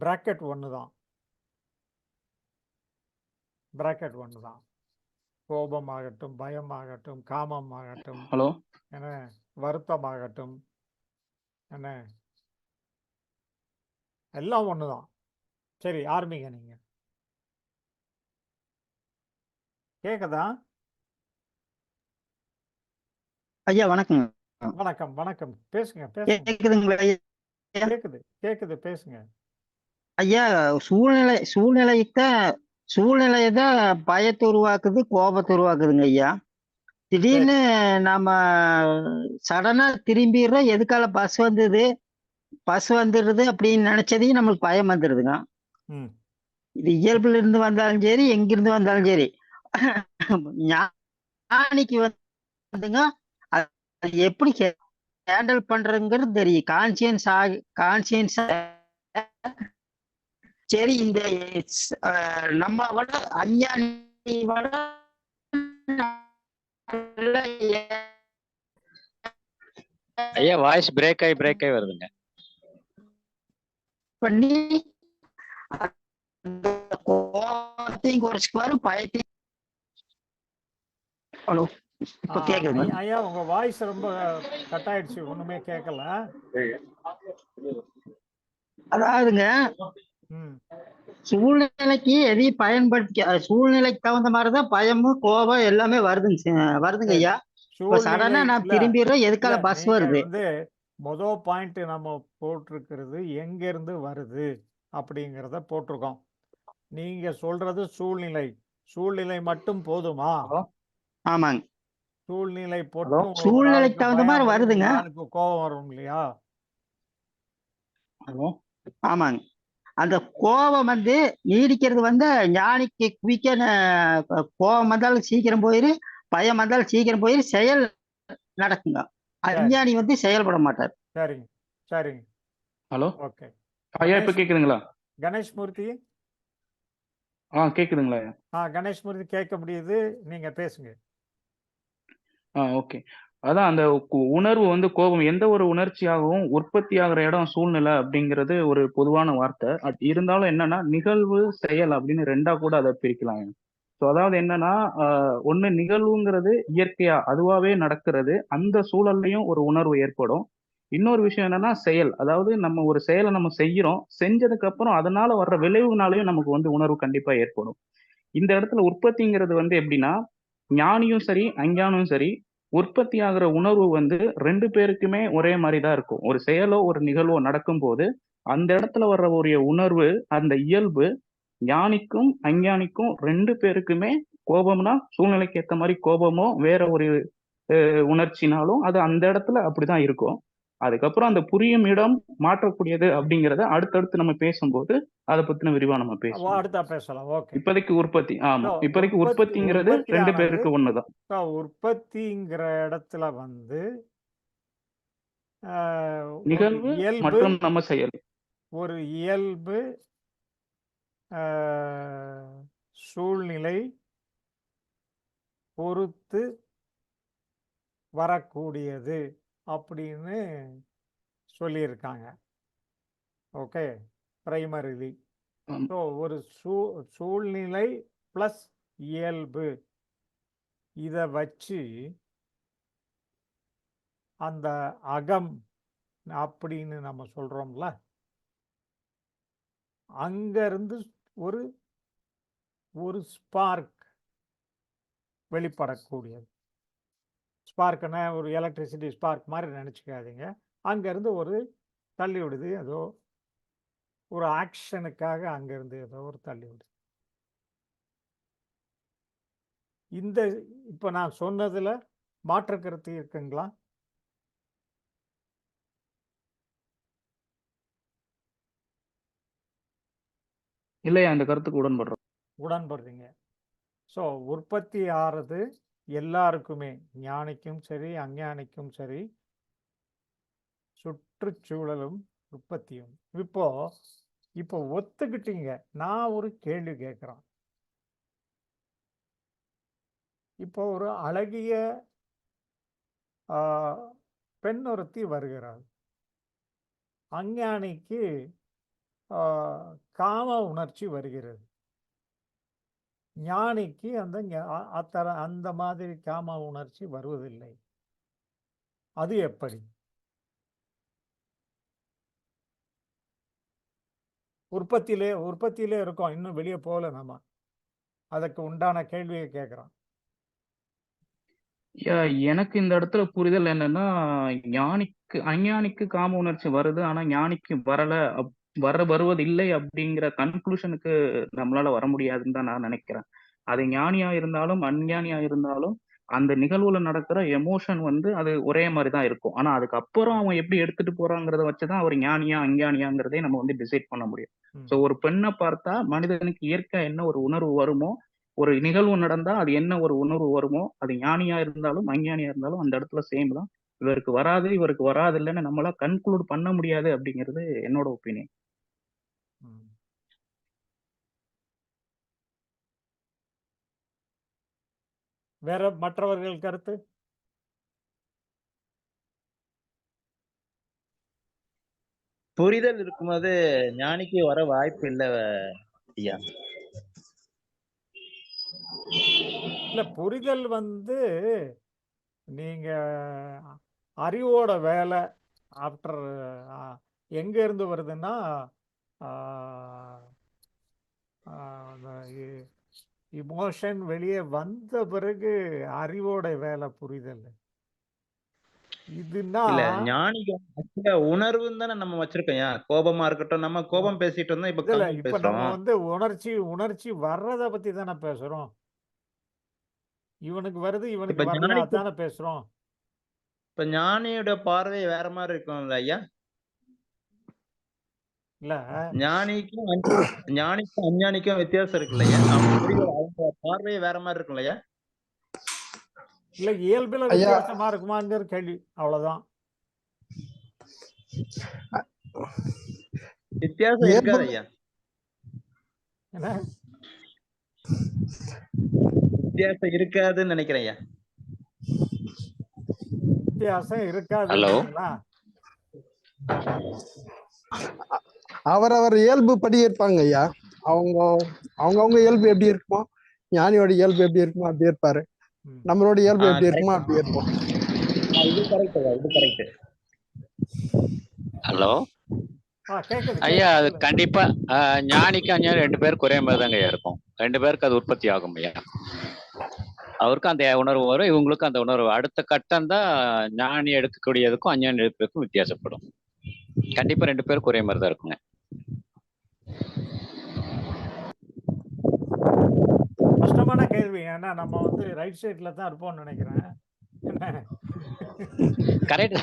பிராக்கெட் ஒன்று தான். பிராக்கெட் ஒன்று தான். கோபமாகட்டும், பயமாகட்டும், காமமாகட்டும், ஹலோ? என்ன வருத்தமாகட்டும், என்ன எல்லாம் ஒன்று தான். சரி, ஆரம்பிங்க நீங்க. கேக்குதா? ஐயா வணக்கங்க. வணக்கம், வணக்கம். பேசுங்க, பேசுங்க. கேக்குதுங்களா ஐயா? கேக்குது, கேக்குது, பேசுங்க. ஐயா சூழ்நிலையை தான் பயத்தை உருவாக்குது, கோபத்தை உருவாக்குதுங்க ஐயா. சரி. திடீர்னு நாம சடனா திரும்பிடுறோம். எதுக்கால பஸ் வந்துடுது அப்படின்னு நினைச்சதையும் நம்மளுக்கு பயம் வந்துடுதுங்க. ம். இது இயல்புல இருந்து வந்தாலும் சரி, எங்கிருந்து வந்தாலும் சரி. ஞானிக்கு வந்துங்க அது எப்படி ஹேண்டில் பண்றதுங்கிறது தெரியும். கான்சியன்ஸ் சரி, இந்த நம்ம விட அஞ்ஞானி விட நல்ல ஐயா வாய்ஸ் பிரேக் ஆகி வருதுங்க. பண்ணி அந்த கோபத்தையும் குறைச்சுக்குவாரு, பயத்தையும். ஹலோ, இப்ப கேக்குதுங்க? ஐயா உங்க வாய்ஸ் ரொம்ப கட் ஆயிடுச்சு, ஒண்ணுமே கேட்கல. அதாவதுங்க, ம். சூழ்நிலைக்கு எதையும் சூழ்நிலைக்கு தகுந்த மாதிரிதான் பயமும் கோபம் எல்லாமே வருதுங்க சரி. ஐயா. இப்ப சடனா நான் இல்ல திரும்பிடுறோம். இல்ல எதுக்கால பஸ் நீங்க வருது? வந்து மொதல் பாயிண்ட் நம்ம போட்டிருக்கிறது எங்க இருந்து வருது அப்படிங்கிறத போட்டிருக்கோம். நீங்க சொல்றது சூழ்நிலை மட்டும் போதுமா? ஹலோ? சூழ்நிலை ஆமாங்க. போட்டு உங்களுக்கு ஒரு சூழ்நிலைக்கு ஆளுக்கு தகுந்த பயம் மாதிரி வரும், ஒரு வருதுங்க. ஆளுக்கு கோபம் வரும் இல்லையா? ஹலோ? ஆமாங்க. அந்த கோபம் வந்து நீடிக்கிறது வந்து ஞானிக்கு கோபம் வந்தாலும் சீக்கிரம் போயிரு, பயம் வந்தாலும் சீக்கிரம் போயிரு, செயல் நடக்குங்க. சரி, அஞ்ஞானி வந்து செயல்பட மாட்டார். சரிங்க, சரிங்க. ஹலோ? ஓகே. ஐயா இப்ப கேக்குதுங்களா? கணேஷ் மூர்த்தி. கேக்குதுங்களா ஐயா? கணேஷ் மூர்த்தி கேட்க முடியுது, நீங்க பேசுங்க. ஓகே. அதான் அந்த உணர்வு வந்து கோபம் எந்த ஒரு உணர்ச்சியாகவும் உற்பத்தி ஆகுற இடம் சூழ்நிலை அப்படிங்கிறது ஒரு பொதுவான வார்த்தை. இருந்தாலும் என்னன்னா நிகழ்வு, செயல் அப்படின்னு 2ஆ கூட அதை பிரிக்கலாம். ஸோ அதாவது என்னன்னா, ஒண்ணு நிகழ்வுங்கிறது இயற்கையா அதுவாவே நடக்கிறது. அந்த சூழல்லையும் ஒரு உணர்வு ஏற்படும். இன்னொரு விஷயம் என்னன்னா செயல். அதாவது நம்ம ஒரு செயலை நம்ம செய்யறோம். செஞ்சதுக்கு அப்புறம் அதனால வர்ற விளைவுனாலையும் நமக்கு வந்து உணர்வு கண்டிப்பா ஏற்படும். இந்த இடத்துல உற்பத்திங்கிறது வந்து எப்படின்னா, ஞானியும் சரி, அஞ்ஞானியும் சரி, உற்பத்தி ஆகுற உணர்வு வந்து 2 பேருக்குமே ஒரே மாரி தான் இருக்கும். ஒரு செயலோ, ஒரு நிகழ்வோ நடக்கும்போது, அந்த இடத்துல வர்ற ஒரு உணர்வு, அந்த இயல்பு ஞானிக்கும், அஞ்ஞானிக்கும் 2 பேருக்குமே கோபம்னா, சூழ்நிலைக்கு ஏத்த மாரி கோபமோ, வேற ஒரு உணர்ச்சினாலும் அது அந்த இடத்துல அப்படிதான் இருக்கும். அதுக்கப்புறம் அந்த புரியும் இடம் மாற்றக்கூடியது அப்படிங்கிறத அடுத்தடுத்து நம்ம பேசும்போது, அத பத்தின விரிவா நம்ம பேசுவோம். அடுத்தா பேசலாம். ஓகே. இப்போதைக்கு உற்பத்தி. ஆமா. இப்போதைக்கு உற்பத்தி உற்பத்திங்கிறது 2 உற்பத்தியானது பேருக்கு ஒண்ணுதான். உற்பத்திங்கிற இடத்துல வந்து ஒரு நிகழ்வு இயல்பு மற்றும் நம்ம செயல். ஒரு இயல்பு சூழ்நிலை பொறுத்து வரக்கூடியது அப்படின்னு சொல்லியிருக்காங்க. Okay, primarily. ஆமா. ஸோ ஒரு சூழ்நிலை ப்ளஸ் இயல்பு இதை வச்சு அந்த அகம் அப்படின்னு நம்ம சொல்றோம்ல, அங்கிருந்து ஒரு ஒரு ஸ்பார்க் வெளிப்படக்கூடியது. ஸ்பார்க்னா ஒரு எலக்ட்ரிசிட்டி ஸ்பார்க் மாதிரி நினச்சிக்காதீங்க. அங்கேருந்து ஒரு தள்ளி விடுது, ஏதோ ஒரு ஆக்ஷனுக்காக அங்கேருந்து ஏதோ ஒரு தள்ளி விடுது. இந்த இப்போ நான் சொன்னதில் மாற்று கருத்து இருக்குங்களா? இல்லையா அந்த கருத்துக்கு உடன்படுறோம். உடன்படுறீங்க. ஸோ உற்பத்தி ஆறது எல்லாருக்குமே, ஞானிக்கும் சரி அஞ்ஞானிக்கும் சரி, சுற்றுச்சூழலும் உற்பத்தியும். இப்போ ஒத்துக்கிட்டீங்க. நான் ஒரு கேள்வி கேட்குறேன். இப்போ ஒரு அழகிய பெண் ஒருத்தி வருகிறாள். அஞ்ஞானிக்கு காம உணர்ச்சி வருகிறது. ஞானிக்கு அந்த மாதிரி காம உணர்ச்சி வருவதில்லை. அது எப்படி? உற்பத்தியிலே இருக்கோம், இன்னும் வெளியே போகல. நம்ம அதுக்கு உண்டான கேள்வியை கேட்குறோம். எனக்கு இந்த இடத்துல புரிதல் என்னன்னா, அஞ்ஞானிக்கு காம உணர்ச்சி வருது, ஆனா ஞானிக்கு வருவதில்லை அப்படிங்கிற கன்க்ளூஷனுக்கு நம்மளால வர முடியாதுன்னு தான் நான் நினைக்கிறேன். அது ஞானியா இருந்தாலும் அஞ்ஞானியா இருந்தாலும் அந்த நிகழ்வுல நடக்கிற எமோஷன் வந்து அது ஒரே மாதிரி தான் இருக்கும். ஆனா அதுக்கப்புறம் அவன் எப்படி எடுத்துட்டு போறாங்கிறத வச்சுதான் அவர் ஞானியா அஞ்ஞானியாங்கிறதே நம்ம வந்து டிசைட் பண்ண முடியும். ஸோ ஒரு பெண்ணை பார்த்தா மனிதனுக்கு இயற்கை என்ன ஒரு உணர்வு வருமோ, ஒரு நிகழ்வு நடந்தா அது என்ன ஒரு உணர்வு வருமோ, அது ஞானியா இருந்தாலும் அஞ்ஞானியா இருந்தாலும் அந்த இடத்துல சேம் தான். இவருக்கு வராது இவருக்கு வராது இல்லைன்னு நம்மளா கன்க்ளூட் பண்ண முடியாது அப்படிங்கிறது என்னோட ஒப்பீனியன். வேற மற்றவர்கள் கருத்து? புரிதல் இருக்கும்போது ஞானிக்கு வர வாய்ப்பு இல்லை ஐயா. இல்ல, புரிதல் வந்து நீங்க அறிவோட வேலை. ஆஃப்டர் எங்க இருந்து வருதுன்னா, இமோஷன் வெளியே வந்த பிறகு அறிவோட வேலை புரிதல். இதுன்னா இல்ல, ஞானிக்கு உணர்வுன்னு தானே நம்ம வச்சிருக்கோம். கோபமா இருக்கட்டும், நம்ம கோபம் பேசிட்டு இருந்தோம், இப்ப இதுல காமம் இப்ப நம்ம பேசுறோம். வந்து உணர்ச்சி வர்றத பத்தி தானே பேசுறோம். இவனுக்கு வருது இப்ப இவனுக்கு வரல, ஞானிக்கு அதானே பேசுறோம். இப்ப ஞானியோட பார்வை வேற மாதிரி இருக்கும்ல ஐயா. இல்ல, ஞானிக்கும் அஞ்ஞானிக்கும் வித்தியாசம் இருக்கு இல்லையா. அவங்க பார்வையே வேற மாதிரி இருக்கும் இல்லையா. இல்ல இயல்புல ஐயா வித்தியாசமா இருக்குமாங்கிற கேள்வி, அவ்வளவுதான். வித்தியாசம் இருக்காது இயல்பு ஐயா. என்ன வித்தியாசம் இருக்காதுன்னு நினைக்கிறேன் ஐயா. வித்தியாசம் இருக்காது. ஹலோ. அவரவர் இயல்பு படி இருப்பாங்க ஐயா. அவங்கவுங்க இயல்பு எப்படி இருக்குமோ, ஞானியோட இயல்பு எப்படி இருக்குமோ அப்படி இருப்பாரு. நம்மளோட இயல்பு எப்படி இருக்குமோ அப்படி இருப்போம். இது கரெக்ட் ஐயா, இது கரெக்ட். ஹலோ ஐயா, அது கண்டிப்பா ஞானிக்கு அஞ்ஞானி 2 பேருக்கு ஒரே மாதிரி தாங்க ஐயா இருக்கும். 2 பேருக்கு அது உற்பத்தி ஆகும் ஐயா. அவருக்கும் அந்த உணர்வு வரும், இவங்களுக்கும் அந்த உணர்வு. அடுத்த கட்டம் தான் ஞானி எடுக்கக்கூடியதுக்கும் அஞ்ஞானி எடுக்கிறதுக்கும் வித்தியாசப்படும். கண்டிப்பா 2 பேருக்கு ஒரே மாதிரி தான் இருக்குங்க. கஷ்டமான கேள்வி. ஏன்னா நம்ம வந்து ரைட் சைட்ல தான் இருப்போம்னு நினைக்கிறேன். கரெக்ட்.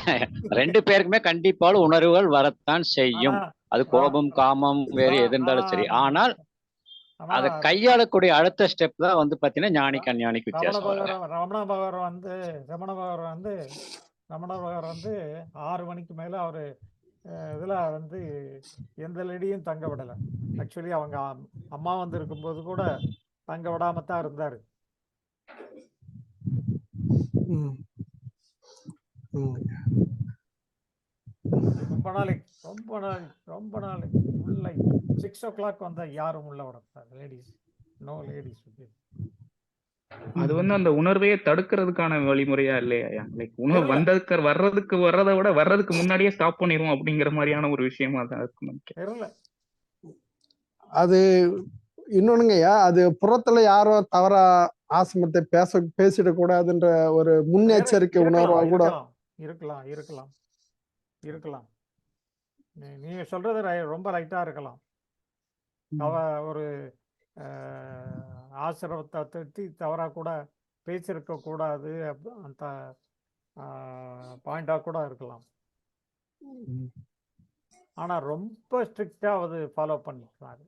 2 பேருக்குமே கண்டிப்பான உணர்வுகள் வரத்தான் செய்யும். அது கோபம், காமம், வேறு எது இருந்தாலும் சரி. ஆனால் அதை கையாளக்கூடிய அடுத்த ஸ்டெப் தான் வந்து பாத்தீங்கன்னா ஞானிக்கு அஞ்ஞானிக்கு வித்தியாசம் வரும். ரமண பகவர் வந்து 6 மணிக்கு மேல அவரு இதுல வந்து எந்த லேடியும் தங்க விடலை. ஆக்சுவலி அவங்க அம்மா வந்து இருக்கும்போது கூட தங்க விடாமத்தான் இருந்தாரு. ரொம்ப நாளைக்கு உள்ள 6 o'clock வந்தா யாரும் உள்ள விடக்கூடாது. Ladies, no ladies. அது வந்து அந்த உணர்வையே தடுக்கிறதுக்கான வழிமுறையா இல்லையா? லைக் உணர்வு வர்றதை விட வர்றதுக்கு முன்னாடியே ஸ்டாப் பண்ணிடுவோம் அப்படிங்கிற மாதிரியான ஒரு விஷயமா தான் இருக்கும். அது இன்னொன்னுங்கய்யா, அது புறத்துல யாரோ தவறா ஆசிரமத்தை பேசிடக் கூடாதுன்ற ஒரு முன்னெச்சரிக்கை உணர்வா கூட இருக்கலாம். நீங்க சொல்றது ரொம்ப ரைட்டா இருக்கலாம். ஒரு ஆசிரமத்தை திட்டி தவறா கூட பேசிருக்க கூடாது, அந்த பாயிண்டா கூட இருக்கலாம். ஆனா ரொம்ப ஸ்ட்ரிக்டா அது ஃபாலோ பண்ணிக்கிறாரு.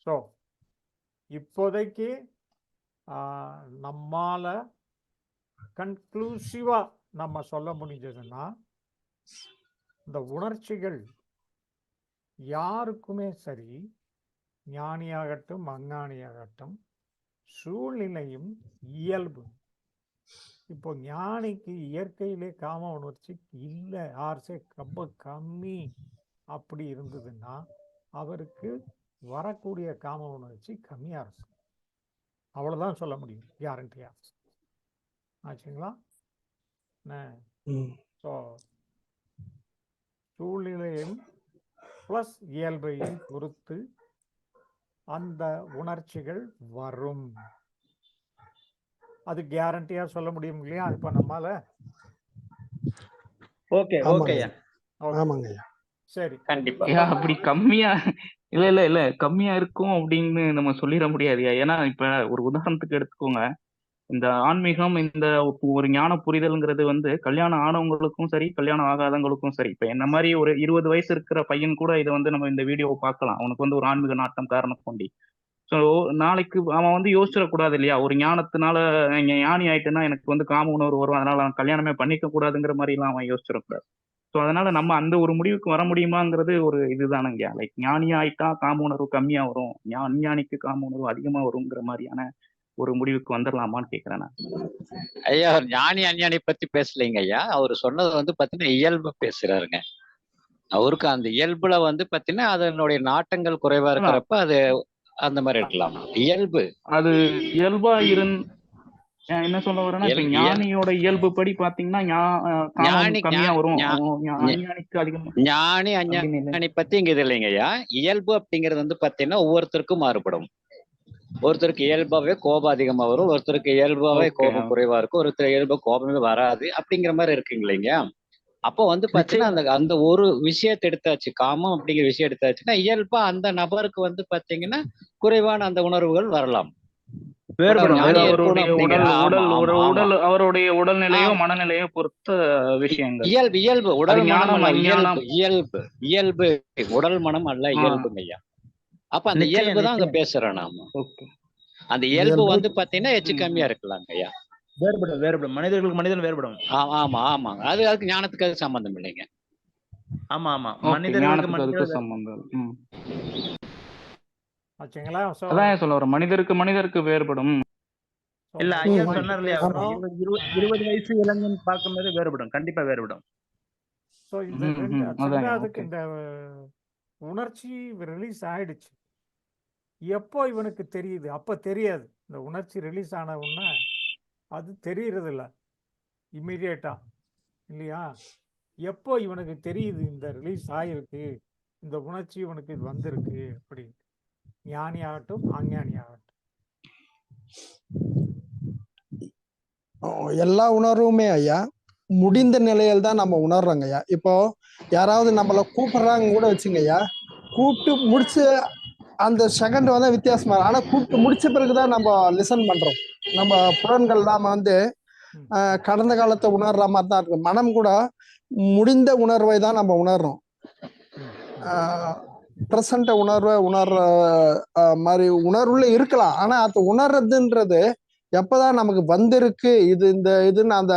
ஸோ இப்போதைக்கு நம்மால கன்க்ளூசிவா நம்ம சொல்ல முடிஞ்சதுன்னா, இந்த உணர்ச்சிகள் யாருக்குமே சரி, ஞானியாகட்டும் அஞ்ஞானியாகட்டும், சூழ்நிலையும் இயல்பு. இப்போ ஞானிக்கு இயற்கையிலே காம உணர்ச்சி இல்லை, ஆர்சே ரொம்ப கம்மி அப்படி இருந்ததுன்னா அவருக்கு வரக்கூடிய காம உணர்ச்சி கம்மியா இருக்கும். அவ்வளவுதான் சொல்ல முடியும் கேரண்டியா. ஆச்சுங்களா? ஸோ சூழ்நிலையும் பிளஸ் இயல்பையும் பொறுத்து அந்த உணர்ச்சிகள் வரும். அது கேரண்டியா சொல்ல முடியும் இல்லையா? இப்ப நம்மால ஓகே ஓகேயா. ஆமாங்க. சரி, கண்டிப்பா அப்படி கம்மியா இல்ல கம்மியா இருக்கும் அப்படின்னு நம்ம சொல்லிட முடியாதுயா. ஏன்னா இப்ப ஒரு உதாரணத்துக்கு எடுத்துக்கோங்க, இந்த ஆன்மீகம், இந்த ஒரு ஞான புரிதல்ங்கிறது வந்து கல்யாணம் ஆனவங்களுக்கும் சரி, கல்யாணம் ஆகாதவங்களுக்கும் சரி. இப்ப என்ன மாதிரி ஒரு 20 வயசு இருக்கிற பையன் கூட இதை வந்து நம்ம இந்த வீடியோவை பார்க்கலாம். அவனுக்கு வந்து ஒரு ஆன்மீக நாட்டம் காரணம் கொண்டி. ஸோ நாளைக்கு அவன் வந்து யோசிச்சிடக்கூடாது இல்லையா, ஒரு ஞானத்தினால ஞானி ஆயிட்டுன்னா எனக்கு வந்து காம உணர்வு வரும், அதனால அவன் கல்யாணமே பண்ணிக்க கூடாதுங்கிற மாதிரி எல்லாம் அவன் யோசிச்சிடக்கூடாது. ஸோ அதனால நம்ம அந்த ஒரு முடிவுக்கு வர முடியுமாங்கிறது ஒரு இதுதானங்க. லைக் ஞானி ஆயிட்டா காம உணர்வு கம்மியா வரும், அஞ்ஞானிக்கு காம உணர்வு அதிகமா வருங்கிற மாதிரியான ஒரு முடிவுக்கு வந்துடலாமான்னு கேக்குறேன் நான். ஐயா அவர் ஞானி அஞ்ஞானி பத்தி பேசலைங்க ஐயா. அவர் சொன்னது வந்து பாத்தீங்கன்னா இயல்பு பேசுறாருங்க. அவருக்கு அந்த இயல்புல வந்து பாத்தீங்கன்னா அதனுடைய நாட்டங்கள் குறைவா இருக்கிறப்ப அது அந்த மாதிரி இருக்கலாம். இயல்பு அது இயல்பா என்ன சொல்ல வரேன்னா, இப்ப ஞானியோட இயல்பு படி பாத்தீங்கன்னா காமம் கம்மியா வரும், அஞ்ஞானிக்கு அதிகமா. ஞானி அஞ்ஞானி பத்தி இங்க இது இல்லைங்க ஐயா. இயல்பு அப்படிங்கிறது வந்து பாத்தீங்கன்னா ஒவ்வொருத்தருக்கும் மாறுபடும். ஒருத்தருக்கு இயல்பாவே கோபம் அதிகமா வரும், ஒருத்தருக்கு இயல்பாவே கோபம் குறைவா இருக்கும், ஒருத்தர் இயல்பா கோபமே வராது அப்படிங்கிற மாதிரி இருக்குங்க இல்லைங்க. அப்போ வந்து பாத்தீங்கன்னா அந்த ஒரு விஷயத்தை எடுத்தாச்சு, காமம் அப்படிங்கிற விஷயம் எடுத்தாச்சுன்னா இயல்பா அந்த நபருக்கு வந்து பாத்தீங்கன்னா குறைவான அந்த உணர்வுகள் வரலாம். அவருடைய உடல்நிலையோ மனநிலையோ பொறுத்த விஷயங்கள். இயல்பு உடல் மனம் இயல்பு உடல் மனம் அல்ல, இயல்புங்க ஐயா. அப்ப அந்த இயல்பு தான் அங்க பேசுறோம் நாம. அந்த இயல்பு வந்து பாத்தீங்கன்னா எச்சு கம்மியா இருக்கலாங்க ஐயா. வேறுபடும் மனிதர்களுக்கு மனிதன் வேறுபடும். ஆமா ஆமாங்க. அதுக்கு ஞானத்துக்கு அது சம்பந்தம் இல்லைங்க. ஆமா மனிதர்களுக்கு சம்பந்தம். ஆச்சுங்களா? அதான் சொல்ல வரேன், மனிதருக்கு வேறுபடும். இல்ல ஐயா சொன்னார் இல்லையா, 20 வயசு இளைஞன் பார்க்கும்போது வேறுபடும், கண்டிப்பா வேறுபடும். ஸோ அதுக்கு இந்த உணர்ச்சி ரிலீஸ் ஆயிடுச்சு. எப்போ இவனுக்கு தெரியுது? அப்ப தெரியாது. இந்த உணர்ச்சி ரிலீஸ் ஆன உடனே அது தெரியறது இல்லை இம்மிடியேட்டா இல்லையா? எப்போ இவனுக்கு தெரியுது இந்த ரிலீஸ் ஆகிருக்கு, இந்த உணர்ச்சி இவனுக்கு இது வந்திருக்கு அப்படின்னு? ஞானி ஆகட்டும் அஞ்ஞானி ஆகட்டும், எல்லா உணர்வுமே ஐயா முடிந்த நிலையில் தான் நம்ம உணர்றோங்க ஐயா. இப்போ யாராவது நம்மள கூப்பிடுறாங்க கூட வச்சுங்க ஐயா, கூப்பிட்டு முடிச்சு அந்த செகண்ட் வந்து வித்தியாசமா, ஆனா கூப்பிட்டு முடிச்ச பிறகுதான் நம்ம லிசன் பண்றோம். நம்ம புலன்கள் நாம வந்து கடந்த காலத்தை உணர்ற மாதிரி தான் இருக்கு. மனம் கூட முடிந்த உணர்வை தான் நம்ம உணர்றோம். பிரசன்ட உணர்வை உணர்ற மாதிரி உணர்வுல இருக்கலாம். ஆனா அது உணர்றதுன்றது எப்பதான் நமக்கு வந்திருக்கு, இதுன்னு அந்த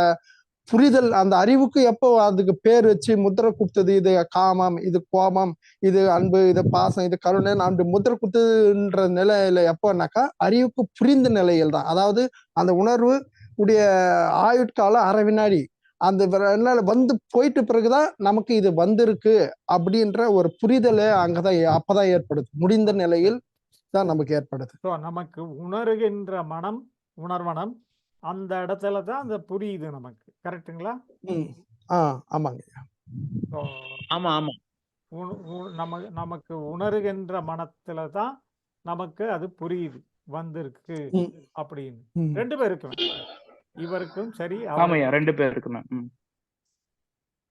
புரிதல், அந்த அறிவுக்கு எப்போ அதுக்கு பேர் வச்சு முத்திரை கொடுத்தது, இது காமம், இது கோபம், இது அன்பு, இது பாசம், இது கருணை, அப்படி முத்திரை கொடுத்ததுன்ற நிலையில எப்போனாக்கா அறிவுக்கு புரிந்த நிலையில் தான். அதாவது அந்த உணர்வு உடைய ஆயுட்காலம் அரை வினாடி அந்த வந்து போயிட்டு பிறகுதான் நமக்கு இது வந்திருக்கு அப்படின்ற ஒரு புரிதல் அங்கதான் அப்பதான் ஏற்படுது. முடிந்த நிலையில் தான் நமக்கு ஏற்படுது. நமக்கு உணர்கின்ற மனம், உணர்வனம் அந்த இடத்துல தான் அந்த புரியுது நமக்கு. கரெக்டுங்களா? ஆமாங்க. ஆமா ஆமா. நமக்கு உணர்கின்ற மனத்துல தான் நமக்கு அது புரியுது, வந்திருக்கு அப்படின்னு. ரெண்டு பேருக்கும், இவருக்கும் சரி ரெண்டு பேருக்குமே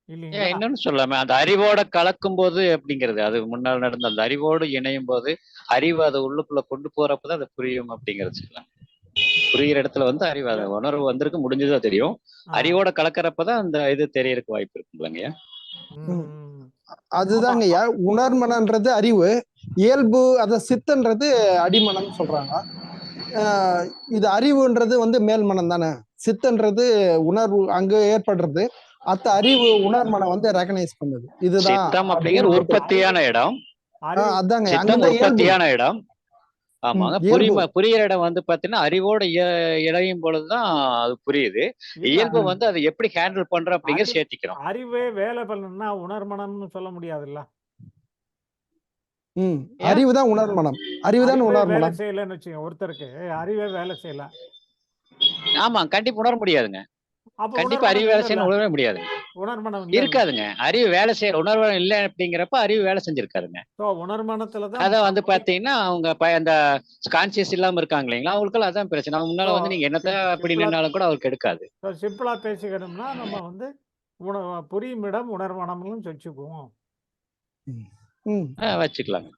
இல்லையா? என்னன்னு சொல்லாம அந்த அறிவோட கலக்கும் போது அப்படிங்கிறது, அது முன்னால் நடந்த அந்த அறிவோடு இணையும் போது அறிவு அதை உள்ளுக்குள்ள கொண்டு போறப்பதான் அது புரியும் அப்படிங்கிறது சொல்லலாம். புரிகிற இடத்துல வந்து அறிவு, அது உணர்வு வந்திருக்கு முடிஞ்சதா தெரியும். அறிவோட கலக்கிறப்பதான் அந்த இது தெரியறதுக்கு வாய்ப்பு இருக்குங்களா? அதுதாங்க ஐயா உணர்மனன்றது அறிவு. இயல்பு அத சித்தன்றது அடிமனம் சொல்றாங்க. இது அறிவுன்றது வந்து மேல்மனம் தானே. சித்தன்றது உணர்வு அங்க ஏற்படுறது. அத்த அறிவு உணர்மனம் வந்து ரெகனைஸ் பண்ணுது. இதுதான் சித்தம் அப்படிங்கிற அப்படின்னு உற்பத்தியான இடம். அறிவு அதாங்க சித்தம் அங்கதான் இயல்பு. உற்பத்தியான இடம். ஆமாங்க. இயல்பு. புரியிற இடம் வந்து பாத்தீங்கன்னா அறிவோட இணையும் பொழுதுதான் அது புரியுது. இல்ல இயல்பு வந்து அதை எப்படி ஹேண்டில் பண்றோம் அப்படிங்கிற அறிவு சேர்த்திக்கிறோம். அறிவே வேலை பண்ணணும்னா உணர்மனம்னு சொல்ல முடியாதுல்ல. ஏன்? அறிவுதான் உணர்மனம். அறிவுதான் அறிவே வேலை உணர்மனம். செய்யலன்னு வச்சுக்கோங்க, ஒருத்தருக்கு அறிவே வேலை செய்யல, ஆமா, கண்டிப்பா உணர முடியாதுங்க. அப்ப கண்டிப்பா அறிவு உணர்மனம் வேலை இல்லல்ல, செய்யணும் உணர முடியாது. உணர்மனம் இல்லல்ல. இருக்காதுங்க. அறிவு வேலை செய்ய உணர்வு இல்லை அப்படிங்கிறப்ப அறிவு வேலை செஞ்சிருக்காதுங்க. ஸோ உணர்மனத்துலதான் அத வந்து பாத்தீங்கன்னா அவங்க அந்த கான்சியஸ் இல்லாம இருக்காங்க இல்லைங்களா, அவங்களுக்கெல்லாம் அதான் பிரச்சனை. அவங்க முன்னால வந்து நீங்க என்னத்த அப்படி சிம்பிளா நின்னாலும் கூட அவருக்கு எடுக்காது. சிம்பிளா பேசிக்கணும்னா நம்ம வந்து புரியும் இடம் உணர்மனம்னு வச்சுக்குவோம். வச்சுக்கலாங்க.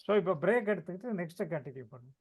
ஸோ இப்போ பிரேக் எடுத்துக்கிட்டு நெக்ஸ்ட் கண்டினியூ பண்ணுவோம்.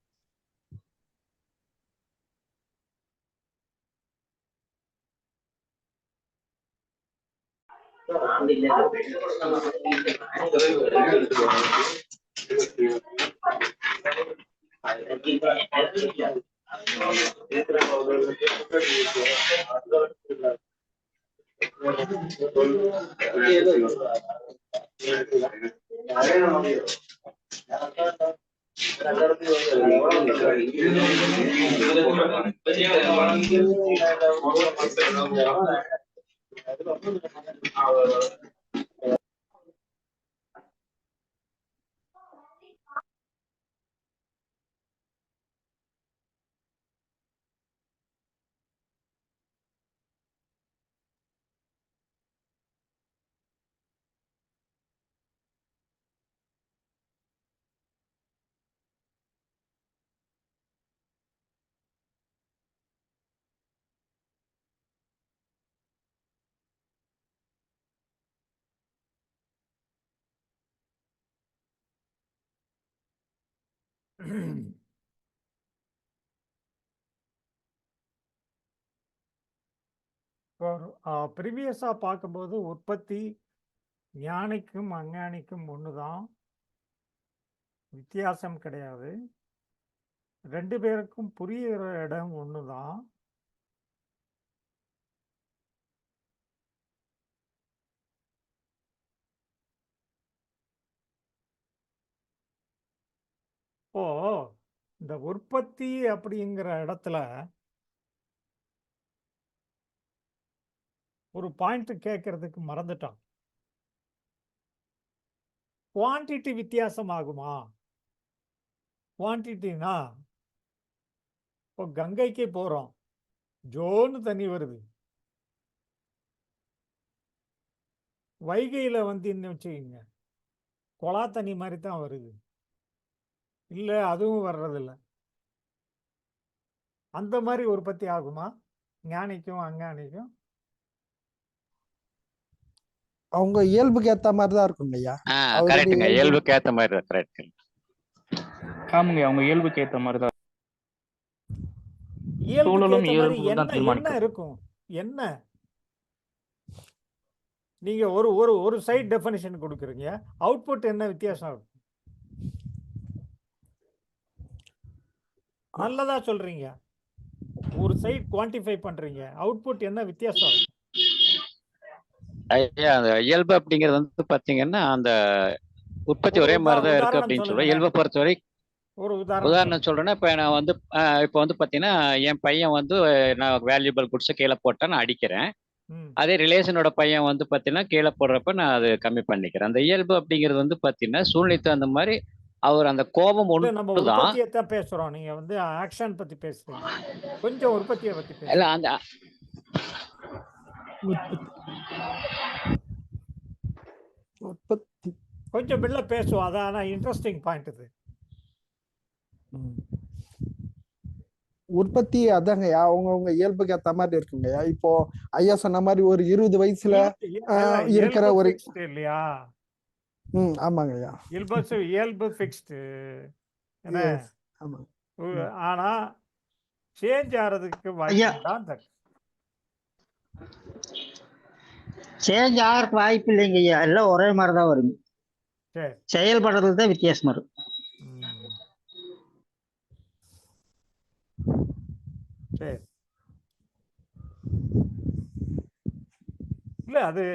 ப்ரீவியஸாக பார்க்கும்போது உற்பத்தி ஞானிக்கும் அஞ்ஞானிக்கும் ஒன்று தான், வித்தியாசம் கிடையாது. 2 பேருக்கும் புரியுற இடம் ஒன்று தான். இப்போ இந்த உற்பத்தி அப்படிங்கிற இடத்துல ஒரு பாயிண்ட் கேட்கறதுக்கு மறந்துட்டான். குவான்டிட்டி வித்தியாசம் ஆகுமா? குவான்டிட்டினா இப்போ கங்கைக்கு போறோம், ஜோன்னு தண்ணி வருது. வைகையில வந்து வச்சுக்கோங்க, குழா தண்ணி மாதிரி தான் வருது, இல்லை அதுவும் வர்றதில்ல. அந்த மாதிரி உற்பத்தி ஆகுமா ஞானிக்கும் அஞ்ஞானிக்கும்? அவங்க இயல்புக்கு ஏத்த மாதிரி தான் இருக்கும் ஐயா. கரெக்ட்டுங்க. இயல்புக்கு ஏத்த மாதிரி தான். கரெக்ட். ஆமாங்க, அவங்க இயல்புக்கு ஏத்த மாதிரி தான். இயல்புக்கு சூழலும் ஏத்த மாதிரி இயல்பும் தான் என்ன தீர்மானிக்கும். இருக்கும்? என்ன நீங்க ஒரு ஒரு ஒரு சைட் டெஃபினிஷன் கொடுக்குறீங்க, அவுட்புட் என்ன வித்தியாசம் இருக்கும்? நல்லதா சொல்றீங்க, ஒரு சைட் குவான்டிஃபை பண்றீங்க, அவுட்புட் என்ன வித்தியாசம் இருக்கும்? ஐயா, அந்த இயல்பு அப்படிங்கிறது வந்து பாத்தீங்கன்னா அந்த உற்பத்தி ஒரே மாதிரி தான் இருக்கு அப்படின்னு சொல்றேன். இயல்பை பொறுத்தவரை ஒரு உதாரணம் சொல்றேன்னா, இப்ப நான் வந்து இப்ப வந்து பாத்தீங்கன்னா என் பையன் வந்து நான் வேல்யூபிள் குட்ஸை கீழே போட்டா நான் அடிக்கிறேன். அதே ரிலேஷனோட பையன் வந்து பாத்தீங்கன்னா கீழே போடுறப்ப நான் அது கம்மி பண்ணிக்கிறேன். அந்த இயல்பு அப்படிங்கிறது வந்து பாத்தீங்கன்னா சூழ்நிலை அந்த மாதிரி அவர் அந்த கோபம் நம்ம ஒண்ணுதான். உற்பத்தியை தான் பேசுறோம், நீங்க வந்து ஆக்ஷன் பத்தி பேசுறீங்க, கொஞ்சம் உற்பத்தியை பத்தி பேசுறீங்க. இல்ல அந்த உற்பத்தி கொஞ்சம் பில்ல பேசுவோம், அதான் இன்ட்ரெஸ்டிங் பாயிண்ட் இது. உற்பத்தி அதாங்கய்யா, அவங்கவுங்க இயல்புக்கு ஏத்த மாதிரி இருக்குங்கய்யா. இப்போ ஐயா சொன்ன மாதிரி ஒரு 20 வயசுல இருக்கிற ஒரு இல்லையா? ஆமாங்கய்யா, இயல்பு ஃபிக்ஸ்டு என்ன? ஆமாங்க. ஆனா சேஞ்ச் ஆறதுக்கு வாய்ப்பு தான். சேஞ்ச் ஆகிறதுக்கு வாய்ப்பு இல்லைங்க ஐயா, எல்லாம் ஒரே மாதிரி தான் வருங்க. சரி. செயல்படுறது தான் வித்தியாசமா இருக்கும். ம். சரி. இல்ல அது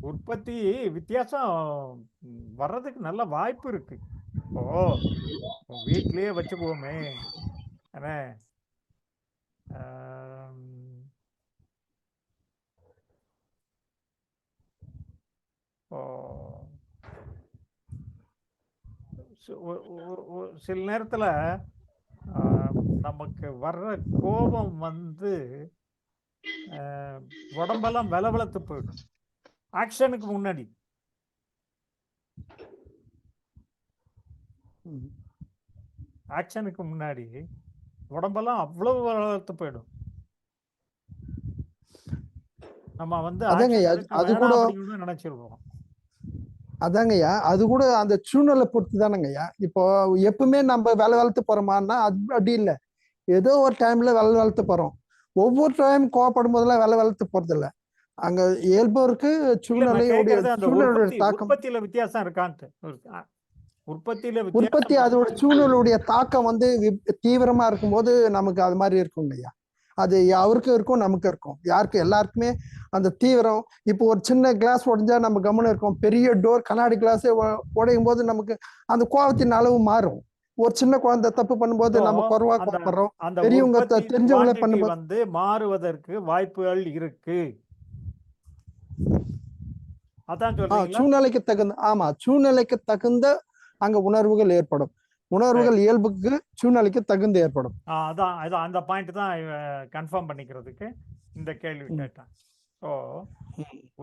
உற்பத்தி வித்தியாசம் வர்றதுக்கு நல்ல வாய்ப்பு இருக்கு. இப்போ வீட்லயே வச்சுக்குவோமே, என்ன ஆம், இப்போ சில நேரத்துல நமக்கு வர்ற கோபம் வந்து உடம்பெல்லாம் வெலவெலத்து போயிடும். ஆக்ஷனுக்கு முன்னாடி ஆக்ஷனுக்கு முன்னாடி உடம்பெல்லாம் அவ்வளவு வெலவெலத்து போயிடும். நம்ம வந்து அதாங்கய்யா, ஆக்ஷன் எடுக்க அது வேணாம் கூட அப்படின்னு நினைச்சிருவோம். அதாங்கய்யா, அது கூட அந்த சூழ்நிலை பொறுத்து தானங்கய்யா. இப்போ எப்பவுமே நம்ம வேலை வளர்த்து போறோமான்னா அது அப்படி இல்லை. ஏதோ ஒரு டைம்ல வேலை வளர்த்து போறோம். ஒவ்வொரு டைம் கோவப்படும் போதெல்லாம் வேலை வளர்த்து போறது இல்லை. அங்க இயல்பருக்கு இல்ல நான் சூழ்நிலையுடைய கேட்கறது அந்த சூழ்நிலையுடைய தாக்கம், உற்பத்தியில வித்தியாசம் இருக்கான்ட்டு. உற்பத்தியில உற்பத்தி வித்தியாசம் அதோட வருது. சூழ்நிலையுடைய தாக்கம் வந்து தீவிரமா இருக்கும்போது நமக்கு அது மாதிரி இருக்குங்கய்யா. அது அவருக்கும் இருக்கும், நமக்கும் இருக்கும். யாருக்கும் எல்லாருக்குமே அந்த தீவிரம். இப்போ ஒரு சின்ன கிளாஸ் உடைஞ்சா நம்ம கவனம் இருக்கும். பெரிய டோர் கண்ணாடி கிளாஸே உடையும் போது நமக்கு அந்த கோபத்தின் அளவு மாறும். ஒரு சின்ன குழந்தை தப்பு பண்ணும்போது இப்போ நம்ம குறைவா அந்த கோபப்படுறோம். அந்த பெரியவங்க உற்பத்தி தெரிஞ்சவங்களே குவாண்டிட்டி பண்ணும்போது வந்து மாறுவதற்கு வாய்ப்புகள் இருக்கு. அதான் சொல்றீங்களா? சூழ்நிலைக்கு தகுந்த, ஆமா, சூழ்நிலைக்கு தகுந்த அங்க உணர்வுகள் ஏற்படும். உணர்வுகள் இயல்புக்கு சூழ்நிலைக்கு தகுந்து ஏற்படும். அதான் அதான் அந்த பாயிண்ட் தான் கன்ஃபார்ம் பண்ணிக்கிறதுக்கு இந்த கேள்வி கேட்டேன். ஸோ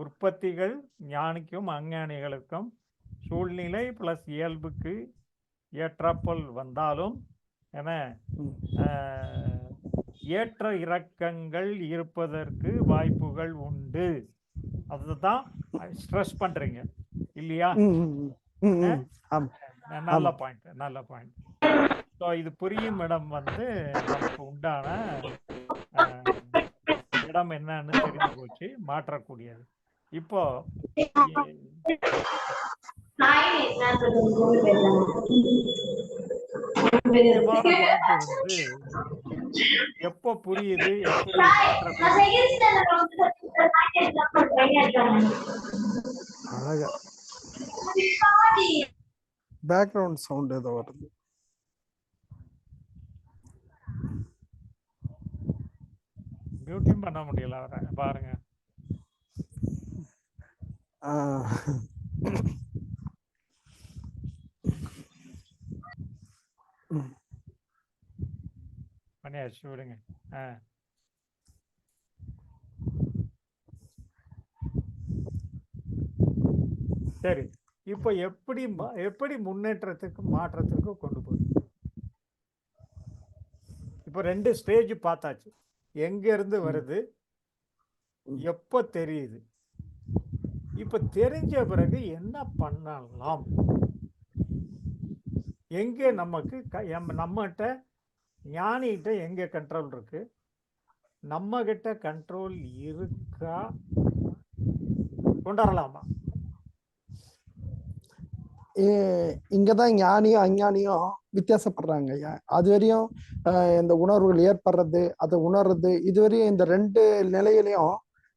உற்பத்திகள் ஞானிக்கும் அஞ்ஞானிகளுக்கும் சூழ்நிலை பிளஸ் இயல்புக்கு ஏற்றாப்போல் வந்தாலும் என ஏற்ற இறக்கங்கள் இருப்பதற்கு வாய்ப்புகள் உண்டு. அதுதான் ஸ்ட்ரெஸ் பண்றீங்க இல்லையா? நல்ல பாயிண்ட், நல்ல பாயிண்ட். ஸோ இது புரியும் இடம் வந்து நமக்கு உண்டான இடம் என்னன்னு தெரிஞ்சு போச்சு, மாற்றக்கூடியது. இப்போ முக்கியமான பாயிண்ட் வந்து எப்போ புரியுது, எப்படி அழகா பேக்ரவுண்ட் சவுண்ட் ஏதோ வருது. மியூட்டும் பண்ண முடியல அவரை பாருங்க. பண்ணியாச்சு, விடுங்க. சரி, இப்போ எப்படி முன்னேற்றத்துக்கு மாற்றத்துக்கு கொண்டு போகுது? இப்போ 2 ஸ்டேஜ் பார்த்தாச்சு. எங்க இருந்து வருது, எப்போ தெரியுது, இப்ப தெரிஞ்ச பிறகு என்ன பண்ணலாம், எங்க நமக்கு நம்மகிட்ட ஞானிகிட்ட எங்க கண்ட்ரோல் இருக்கு, நம்ம கிட்ட கண்ட்ரோல் இருக்கா, கொண்டாடலாமா? இங்கதான் ஞானியும் அஞ்ஞானியும் வித்தியாசப்படுறாங்க ஐயா. அது வரையும் இந்த உணர்வுகள் ஏற்படுறது, அதை உணர்றது, இதுவரையும் இந்த 2 நிலையிலையும்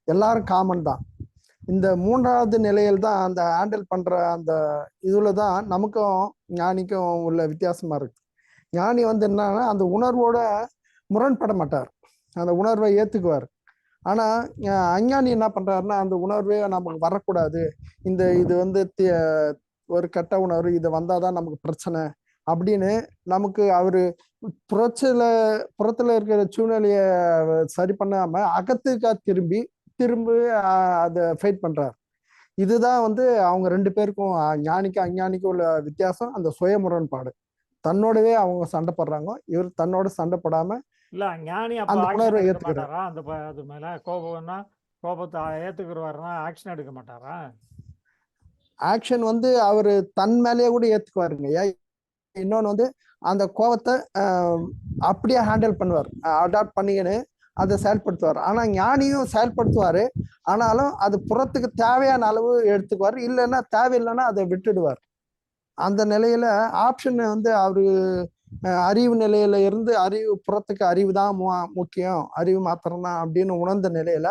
எல்லாரும் காமன் தான். இந்த 3வது நிலையில் தான் அந்த ஹேண்டில் பண்ற அந்த இதுலதான் நமக்கும் ஞானிக்கும் உள்ள வித்தியாசமா இருக்கு. ஞானி வந்து என்னன்னா அந்த உணர்வோட முரண்பட மாட்டார், அந்த உணர்வை ஏத்துக்குவார். ஆனா அஞ்ஞானி என்ன பண்றாருன்னா அந்த உணர்வே நமக்கு வரக்கூடாது, இது வந்து ஒரு கெட்ட உணர்வு, இது வந்தாதான் நமக்கு பிரச்சனை அப்படின்னு நமக்கு அவரு புறத்துல இருக்கிற சூழ்நிலைய சரி பண்ணாம அகத்துக்கா திரும்பி அதை ஃபைட் பண்றாரு. இதுதான் வந்து அவங்க 2 பேருக்கும், ஞானிக்கும் அஞ்ஞானிக்கும் உள்ள வித்தியாசம். அந்த சுய முரண்பாடு, தன்னோடவே அவங்க சண்டை போடுறாங்க, இவர் தன்னோட சண்டை போடாம இல்ல ஞானி அந்த உணர்வை எடுக்க ஏத்துக்கிறார். மாட்டாரா? அது மேல கோபம்னா கோபத்தை ஏத்துக்கிறவாருன்னா ஆக்ஷன் எடுக்க மாட்டாரா? ஆக்ஷன் வந்து அவரு தன் மேலேயே கூட ஏத்துக்குவாருங்க. இன்னொன்னு வந்து அந்த கோபத்தை அப்படியே ஹேண்டில் பண்ணுவார், அடாப்ட் பண்ணிக்கின்னு அதை செயல்படுத்துவார். ஆனா ஞானியும் செயல்படுத்துவாரு, ஆனாலும் அது புறத்துக்கு தேவையான அளவு எடுத்துக்குவார், இல்லைன்னா தேவையில்லைன்னா அதை விட்டுடுவார். அந்த நிலையில ஆப்ஷன் வந்து அவரு அறிவு நிலையில இருந்து அறிவு புறத்துக்கு அறிவு தான் முக்கியம், அறிவு மாத்திரம்தான் அப்படின்னு உணர்ந்த நிலையில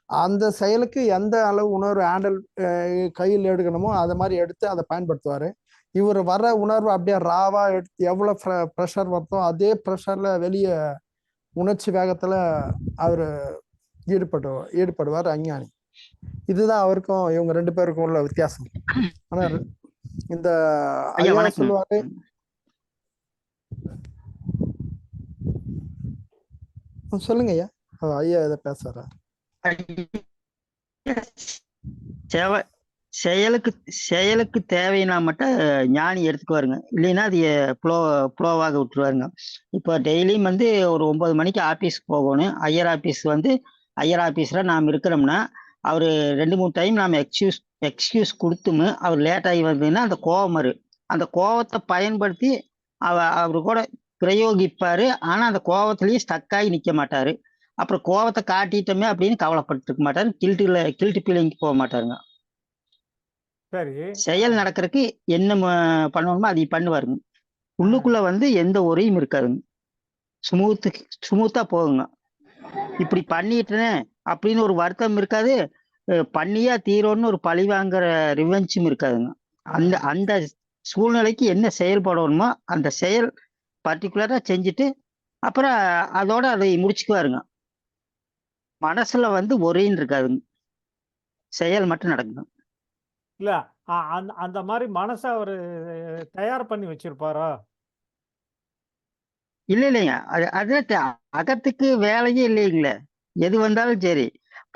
அந்த செயலுக்கு எந்த அளவு உணர்வு ஹேண்டில் கையில் எடுக்கணுமோ அதை மாதிரி எடுத்து அதை பயன்படுத்துவாரு. இவர் வர உணர்வு அப்படியே ராவா எடுத்து எவ்வளவு ப்ரெஷர் வருதோ அதே ப்ரெஷர்ல வெளியே உணர்ச்சி வேகத்துல அவர் ஈடுபடுவார் அஞ்ஞானி. இதுதான் அவருக்கும் இவங்க 2 பேருக்கும் உள்ள வித்தியாசம். ஆனா இந்த ஐயா ஐயா வணக்கம். சொல்லுவாரு, சொல்லுங்க ஐயா. ஐயா இதை பேசுறாரு. செவ- செயலுக்கு செயலுக்கு தேவைன்னா மட்டும் ஞானி எடுத்துக்குவாருங்க, இல்லைன்னா அது ஃப்ளோவாக விட்டுருவாருங்க. இப்போ டெய்லியும் வந்து ஒரு 9 மணிக்கு ஆபீஸ்க்கு போகணும். ஐயர் ஆபீஸ்ல நாம் இருக்கிறோம்னா அவரு 2-3 டைம் நாம் எக்ஸ்கியூஸ் கொடுத்துமே அவர் லேட் ஆகி வந்ததுன்னா அந்த கோபம் வரும். அந்த கோபத்தை பயன்படுத்தி அவரு கூட பிரயோகிப்பாரு. ஆனா அந்த கோபத்திலேயே ஸ்டக் ஆகி நிக்க மாட்டாரு. அப்புறம் கோபத்தை காட்டிட்டோமே அப்படின்னு கவலைப்பட்டுருக்க மாட்டாரு. கில்ட்டு ஃபீலிங் போக மாட்டாருங்க. சரி. செயல் நடக்கிறதுக்கு என்ன பண்ணணுமோ அதை பண்ணுவாருங்க. உள்ளுக்குள்ள வந்து எந்த உரையும் இருக்காதுங்க. ஸ்மூத்தா போகுங்க. இப்படி பண்ணிட்டேன் அப்படின்னு ஒரு வருத்தம் இருக்காது. பண்ணியா தீரோன்னு ஒரு பழி வாங்குற ரிவெஞ்சும் இருக்காதுங்க. அந்த அந்த சூழ்நிலைக்கு என்ன செயல்படணுமோ அந்த செயல் பர்டிகுலரா செஞ்சுட்டு அப்புறம் அதோட அதை முடிச்சுக்குவாருங்க. மனசுல வந்து ஒரேன்னு இருக்காதுங்க, செயல் மட்டும் நடக்குங்க. இல்ல அந்த மாதிரி மனசை அவரு தயார் பண்ணி வச்சிருப்பாரோ? இல்லைங்க, அது அகத்துக்கு வேலையே இல்லைங்களே. எது வந்தாலும் சரி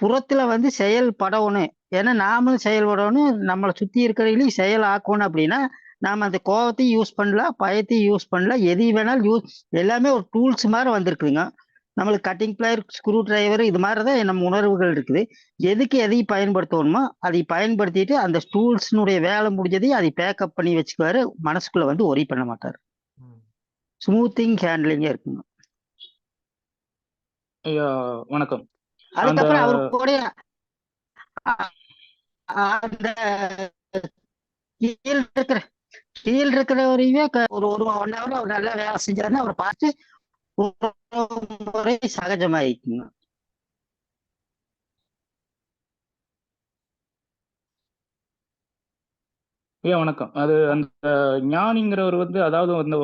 புறத்துல வந்து செயல்படணும். ஏன்னா நாமளும் செயல்படணும், நம்மளை சுத்தி இருக்கிறவங்களையும் செயல் ஆக்கணும். அப்படின்னா நாம அந்த கோபத்தையும் யூஸ் பண்ணலாம், பயத்தையும் யூஸ் பண்ணலாம், எதையும் வேணாலும் எல்லாமே ஒரு டூல்ஸ் மாதிரி வந்திருக்குதுங்க. நம்மளுக்கு கட்டிங் பிளேயர், ஸ்க்ரூ டிரைவர், இது மாதிரிதான் நம்ம உணர்வுகள் இருக்குது. எதுக்கு எதையும் பயன்படுத்தணுமோ அதை பயன்படுத்திட்டு அந்த டூல்ஸ்னுடைய வேலை முடிஞ்சதையும் அதை பேக்கப் பண்ணி வச்சுக்குவாரு. மனசுக்குள்ள வந்து ஒரி பண்ண மாட்டாரு. ஸ்மூத்திங் ஹேண்ட்லிங்கா இருக்குங்க. ஐயா வணக்கம். அதுக்கப்புறம் அவரு கூட அந்த கீழ் இருக்கிறவரையுமே ஒரு 1 hour அவர் நல்லா வேலை செஞ்சாருன்னா அவரை பார்த்து முறை சகஜமாயிக்குங்க. ஐயா வணக்கம். அது அந்த ஞானிங்கிறவர் வந்து அதாவது அந்த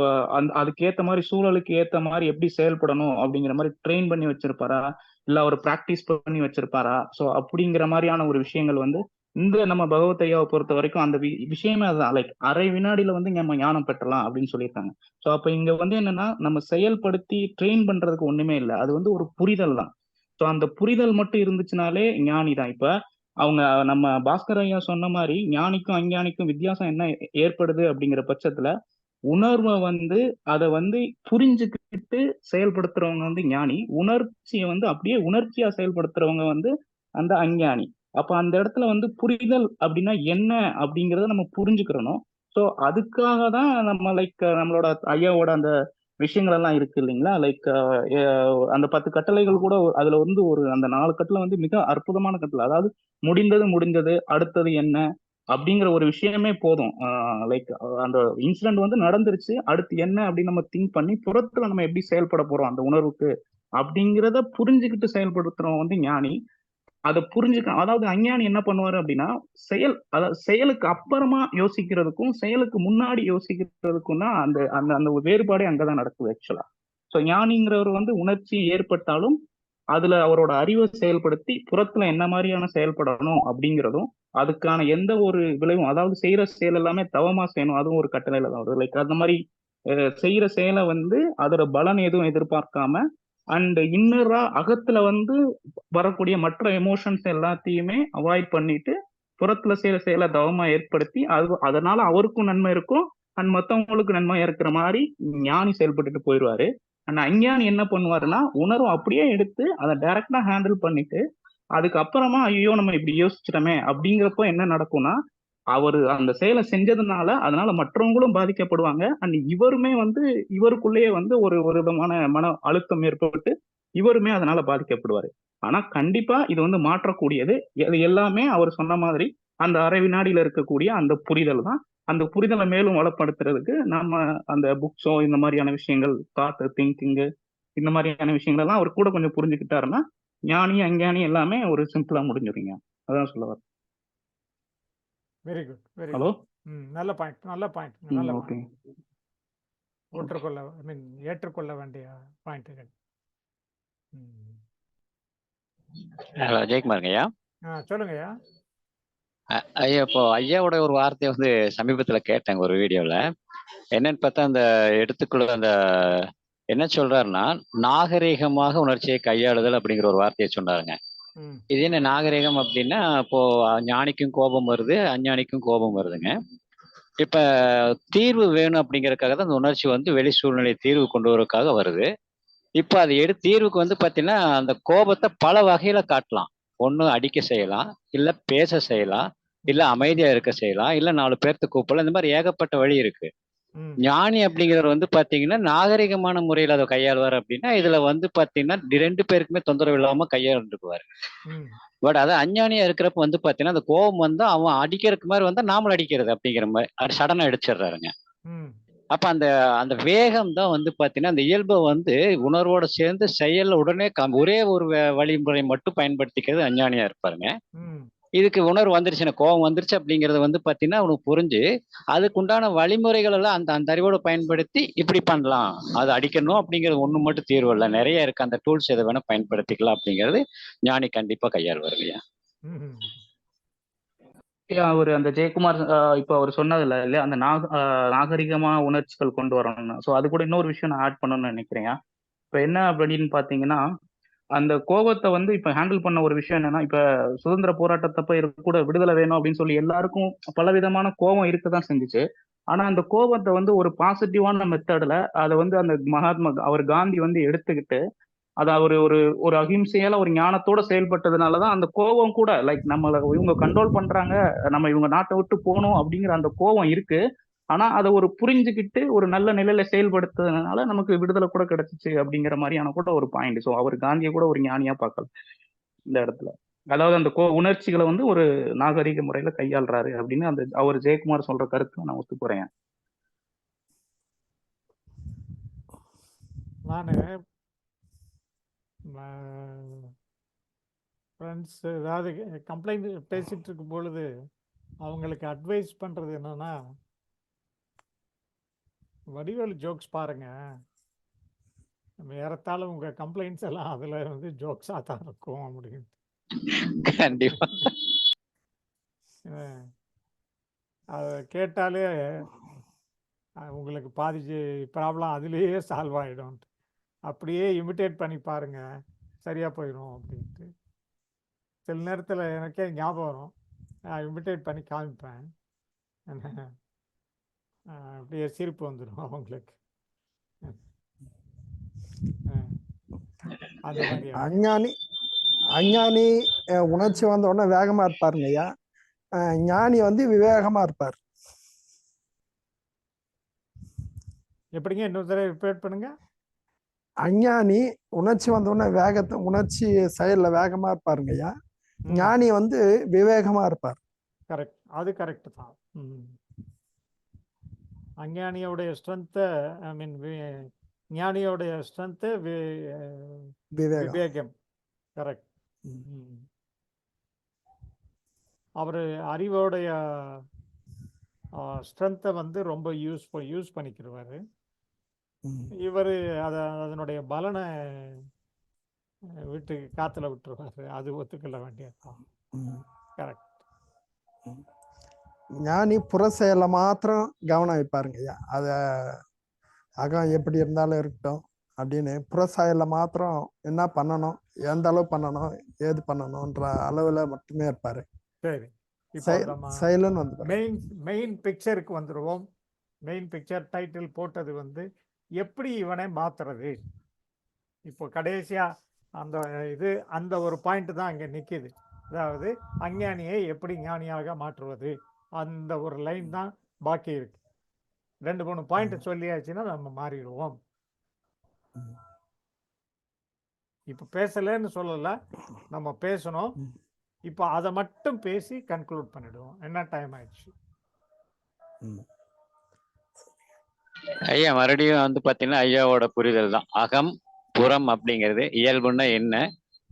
அதுக்கு ஏத்த மாதிரி சூழலுக்கு ஏத்த மாதிரி எப்படி செயல்படணும் அப்படிங்கிற மாதிரி ட்ரெயின் பண்ணி வச்சிருப்பாரா, இல்ல அவர் பிராக்டிஸ் பண்ணி வச்சிருப்பாரா? ஸோ அப்படிங்கிற மாதிரியான ஒரு விஷயங்கள் வந்து இந்த நம்ம பகவத் ஐயாவை பொறுத்த வரைக்கும் அந்த விஷயமே அதுதான். லைக் அரை வினாடியில வந்து நம்ம ஞானம் பெற்றலாம் அப்படின்னு சொல்லியிருக்காங்க. ஸோ அப்ப இங்க வந்து என்னன்னா நம்ம செயல்படுத்தி ட்ரெயின் பண்றதுக்கு ஒண்ணுமே இல்லை, அது வந்து ஒரு புரிதல் தான். ஸோ அந்த புரிதல் மட்டும் இருந்துச்சுனாலே ஞானி தான். இப்ப அவங்க நம்ம பாஸ்கர் ஐயா சொன்ன மாதிரி ஞானிக்கும் அஞ்ஞானிக்கும் வித்தியாசம் என்ன ஏற்படுது அப்படிங்கிற பட்சத்துல உணர்வை வந்து அதை வந்து புரிஞ்சுக்கிட்டு செயல்படுத்துறவங்க வந்து ஞானி, உணர்ச்சியை வந்து அப்படியே உணர்ச்சியா செயல்படுத்துறவங்க வந்து அந்த அஞ்ஞானி. அப்ப அந்த இடத்துல வந்து புரிதல் அப்படின்னா என்ன அப்படிங்கிறத நம்ம புரிஞ்சுக்கிறணும். ஸோ அதுக்காக தான் நம்ம லைக் நம்மளோட ஐயாவோட அந்த விஷயங்கள் எல்லாம் இருக்கு இல்லைங்களா? லைக் அந்த 10 கட்டளைகள் கூட அதுல வந்து அந்த 4 கட்டளை வந்து மிக அற்புதமான கட்டளை. அதாவது முடிந்தது அடுத்தது என்ன அப்படிங்கிற ஒரு விஷயமே போதும். லைக் அந்த இன்சிடென்ட் வந்து நடந்துருச்சு, அடுத்து என்ன அப்படின்னு நம்ம திங்க் பண்ணி புறத்துல நம்ம எப்படி செயல்பட போறோம் அந்த உணர்வுக்கு அப்படிங்கிறத புரிஞ்சுக்கிட்டு செயல்படுத்துறோம் வந்து ஞானி. அதை புரிஞ்சுக்க, அதாவது அஞ்ஞானி என்ன பண்ணுவாரு அப்படின்னா அதாவது செயலுக்கு அப்புறமா யோசிக்கிறதுக்கும் செயலுக்கு முன்னாடி யோசிக்கிறதுக்கும் தான் அந்த அந்த அந்த வேறுபாடே அங்கதான் நடக்குது ஆக்சுவலா. ஸோ ஞானிங்கிறவர் வந்து உணர்ச்சி ஏற்பட்டாலும் அதுல அவரோட அறிவை செயல்படுத்தி புறத்துல என்ன மாதிரியான செயல்படணும் அப்படிங்கிறதும் அதுக்கான எந்த ஒரு விளைவும், அதாவது செய்யற செயல் எல்லாமே தவமா செய்யணும், அதுவும் ஒரு கட்டளையில தான் வருது. லைக் அந்த மாதிரி செய்யற செயலை வந்து அதோட பலன் எதுவும் எதிர்பார்க்காம அண்ட் இன்னரா அகத்துல வந்து வரக்கூடிய மற்ற எமோஷன்ஸ் எல்லாத்தையுமே அவாய்ட் பண்ணிட்டு புறத்துல செய்யற செயலை தவமா ஏற்படுத்தி அதனால அவருக்கும் நன்மை இருக்கும் அண்ட் மற்றவங்களுக்கும் நன்மை இருக்கிற மாதிரி ஞானி செயல்பட்டுட்டு போயிடுவாரு. அண்ட் அஞ்ஞானி என்ன பண்ணுவாருன்னா உணர்வு அப்படியே எடுத்து அதை டைரக்டா ஹேண்டில் பண்ணிட்டு அதுக்கப்புறமா ஐயோ நம்ம இப்படி யோசிச்சிட்டோமே அப்படிங்கிறப்போ என்ன நடக்கும்னா அவரு அந்த செயலை செஞ்சதுனால அதனால மற்றவங்களும் பாதிக்கப்படுவாங்க அண்ட் இவருமே வந்து இவருக்குள்ளேயே வந்து ஒரு விதமான மன அழுத்தம் ஏற்பட்டு இவருமே அதனால பாதிக்கப்படுவாரு. ஆனா கண்டிப்பா இது வந்து மாற்றக்கூடியது. இது எல்லாமே அவர் சொன்ன மாதிரி அந்த அரை வினாடியில இருக்கக்கூடிய அந்த புரிதல் தான். அந்த புரிதலை மேலும் வளப்படுத்துறதுக்கு நம்ம அந்த புக்ஸோ இந்த மாதிரியான விஷயங்கள், தாட் திங்கிங் இந்த மாதிரியான விஷயங்கள் எல்லாம் அவர் கூட கொஞ்சம் புரிஞ்சுக்கிட்டாருன்னா ஞானி அஞ்ஞானி எல்லாமே ஒரு சிம்பிளா முடிஞ்சிருங்க. அதான் சொல்ல வரேன். Very good, very hello. Good. நல்ல பாயிண்ட், நல்ல பாயிண்ட், நல்ல ஓகே. பாயிண்ட். ஒற்றுக்கொள்ள ஐ மீன் ஏற்றுக்கொள்ள வேண்டிய பாயிண்ட்டுகள். ஹலோ ஜெயக்குமாருங்க ஐயா. சொல்லுங்கய்யா. ஐயா இப்போ ஐயாவோட ஒரு வார்த்தையை வந்து சமீபத்துல கேட்டேங்க ஒரு வீடியோல. என்னன்னு பார்த்தா அந்த எடுத்துக்குள்ள அந்த என்ன சொல்றாருன்னா, நாகரீகமாக உணர்ச்சியை கையாளுதல் அப்படிங்கிற ஒரு வார்த்தையை சொன்னாருங்க. இது என்ன நாகரீகம் அப்படின்னா, இப்போ ஞானிக்கும் கோபம் வருது, அஞ்ஞானிக்கும் கோபம் வருதுங்க. இப்ப தீர்வு வேணும் அப்படிங்கறதுக்காக தான் அந்த உணர்ச்சி வந்து வெளி சூழ்நிலை தீர்வு கொண்டு வரதுக்காக வருது. இப்ப அது தீர்வுக்கு வந்து பாத்தீங்கன்னா, அந்த கோபத்தை பல வகையில காட்டலாம். ஒண்ணு அடிக்க செய்யலாம், இல்ல பேச செய்யலாம், இல்ல அமைதியா இருக்க செய்யலாம், இல்ல 4 பேர்த்த கூப்பிடலாம். இந்த மாதிரி ஏகப்பட்ட வழி இருக்கு. ஞானி அப்படிங்கிறவர் வந்து பாத்தீங்கன்னா, நாகரிகமான முறையில அதை கையாளுவார் அப்படின்னா, இதுல வந்து பாத்தீங்கன்னா 2 பேருக்குமே தொந்தரவு இல்லாம கையாண்டுக்குவாரு. பட் அது அஞ்ஞானியா இருக்கிறப்ப வந்து பாத்தீங்கன்னா, அந்த கோபம் வந்து அவன் அடிக்கிறதுக்கு மாதிரி வந்தா நாமளும் அடிக்கிறது அப்படிங்கிற மாதிரி சடனா அடிச்சிடுறாருங்க. அப்ப அந்த அந்த வேகம் தான் வந்து பாத்தீங்கன்னா, அந்த இயல்பை வந்து உணர்வோட சேர்ந்து செயல்ல உடனே ஒரே ஒரு வழிமுறை மட்டும் பயன்படுத்திக்கிறது அஞ்ஞானியா இருப்பாருங்க. இதுக்கு உணர்வு வந்துருச்சு, கோபம் வந்துருச்சு அப்படிங்கறது வந்து பாத்தீங்கன்னா அவனுக்கு புரிஞ்சு அதுக்கு உண்டான வழிமுறைகள் எல்லாம் அந்த அந்த அறிவோட பயன்படுத்தி இப்படி பண்ணலாம், அது அடிக்கணும் அப்படிங்கிறது ஒண்ணு மட்டும் தீர்வு இல்லை, நிறைய இருக்கு. அந்த டூல்ஸ் எதை வேணா பயன்படுத்திக்கலாம் அப்படிங்கிறது ஞானி கண்டிப்பா கையாளுவாருங்க. அவர் அந்த ஜெயக்குமார் இப்ப அவர் சொன்னதுல இல்லையா அந்த நாகரிகமா உணர்ச்சிகள் கொண்டு வரணும்னு. ஸோ அது கூட இன்னொரு விஷயம் நான் ஆட் பண்ணணும்னு நினைக்கிறேன். இப்ப என்ன அப்படின்னு பாத்தீங்கன்னா, அந்த கோபத்தை வந்து இப்ப ஹேண்டில் பண்ண ஒரு விஷயம் என்னன்னா, இப்ப சுதந்திர போராட்டத்தப்ப கூட விடுதலை வேணும் அப்படின்னு சொல்லி எல்லாருக்கும் பலவிதமான கோபம் இருக்கதான் செஞ்சுச்சு. ஆனா அந்த கோபத்தை வந்து ஒரு பாசிட்டிவான மெத்தட்ல அதை வந்து அந்த அவர் காந்தி வந்து எடுத்துக்கிட்டு அதை ஒரு ஒரு ஒரு அகிம்சையால ஒரு ஞானத்தோட செயல்பட்டதுனாலதான் அந்த கோபம் கூட லைக் நம்மள இவங்க கண்ட்ரோல் பண்றாங்க, நம்ம இவங்க நாட்டை விட்டு போகணும் அப்படிங்கிற அந்த கோபம் இருக்கு. ஆனா அதை ஒரு புரிஞ்சுக்கிட்டு ஒரு நல்ல நிலையில செயல்படுத்துறதுனால நமக்கு விடுதலை கூட கிடைச்சிச்சு அப்படிங்கிற மாதிரியான கூட ஒரு பாயிண்ட். ஸோ அவர் காந்தியை கூட ஒரு ஞானியா பார்க்கலாம் இந்த இடத்துல. அதாவது அந்த உணர்ச்சிகளை வந்து ஒரு நாகரிக முறையில கையாளுறாரு அப்படின்னு அந்த அவர் ஜெயக்குமார் சொல்ற கருத்து நான் ஒத்து போறேன். நானு ஃப்ரெண்ட்ஸ் ஏதாவது கம்ப்ளைண்ட் பேசிட்டு இருக்கும் பொழுது அவங்களுக்கு அட்வைஸ் பண்றது என்னன்னா, வடிவேலு ஜோக்ஸ் பாருங்க, ஏறத்தாழ உங்க கம்ப்ளைண்ட்ஸ் எல்லாம் அதுல வந்து ஜோக்ஸா தான் இருக்கும் அப்படின்னு. கண்டிப்பா அதை கேட்டாலே உங்களுக்கு பாதி ப்ராப்ளம் அதுலேயே சால்வ் ஆகிடும். அப்படியே இமிட்டேட் பண்ணி பாருங்க, சரியா போயிடும் அப்படின்ட்டு. சில நேரத்தில் எனக்கே ஞாபகம் வரும், நான் இமிட்டேட் பண்ணி காமிப்பேன், அப்படியே சிரிப்பு வந்துடும் அவங்களுக்கு. அந்த மாதிரி அஞ்ஞானி உணர்ச்சி வந்த உடனே வேகமா இருப்பாருங்க ஐயா. ஞானி வந்து விவேகமா இருப்பார். எப்படிங்க இன்னொரு தடவை ரிப்பீட் பண்ணுங்க. அஞ்ஞானி உணர்ச்சி வந்த உடனே உணர்ச்சி செயல்ல வேகமா இருப்பாருங்க ஐயா. ஞானி வந்து விவேகமா இருப்பார். கரெக்ட், அது கரெக்ட் தான். அஞ்ஞானியோடைய ஸ்ட்ரென்த் ஐ மீன் ஞானியோடைய ஸ்ட்ரென்த் விவேகம். கரெக்ட். அவர் அறிவோடைய ஸ்ட்ரென்த்தை வந்து ரொம்ப யூஸ் பண்ணிக்கிடுவாரு. இவர் அதனுடைய பலனை விட்டு காத்துல விட்டுருவாரு. அது ஒத்துக்கொள்ள வேண்டியதுதான். கரெக்ட். ஞானி புற செயலை மாத்திரம் கவனம் வைப்பாருங்க ஐயா. அத அகம் எப்படி இருந்தாலும் இருக்கட்டும் அப்படின்னு புற செயலை மாத்திரம் என்ன பண்ணணும், எந்த அளவு பண்ணணும், ஏது பண்ணணும்ன்ற அளவுல மட்டுமே இருப்பாரு. சரி, செயலுன்னு வந்து மெயின் பிக்சருக்கு வந்துடுவோம். மெயின் பிக்சர் டைட்டில் போட்டது வந்து எப்படி இவனை மாத்துறது. இப்போ கடைசியா அந்த ஒரு பாயிண்ட் தான் அங்கே நிற்கிது. அதாவது அஞ்ஞானியை எப்படி ஞானியாக மாற்றுவது, அந்த ஒரு லைன் தான் பாக்கி இருக்கு. 2-3 பாயிண்ட் சொல்லியாச்சுன்னா நம்ம மாறிடுவோம். இப்போ பேசலைன்னு சொல்லலை, நம்ம பேசணும். இப்போ அதை மட்டும் பேசி கன்க்ளூட் பண்ணிடுவோம். என்ன டைம் ஆயிடுச்சு? ஐயா மறுபடியும் வந்து பாத்தீங்கன்னா ஐயாவோட புரிதல் தான். அகம் புறம் அப்படிங்கிறது இயல்புன்னா என்ன,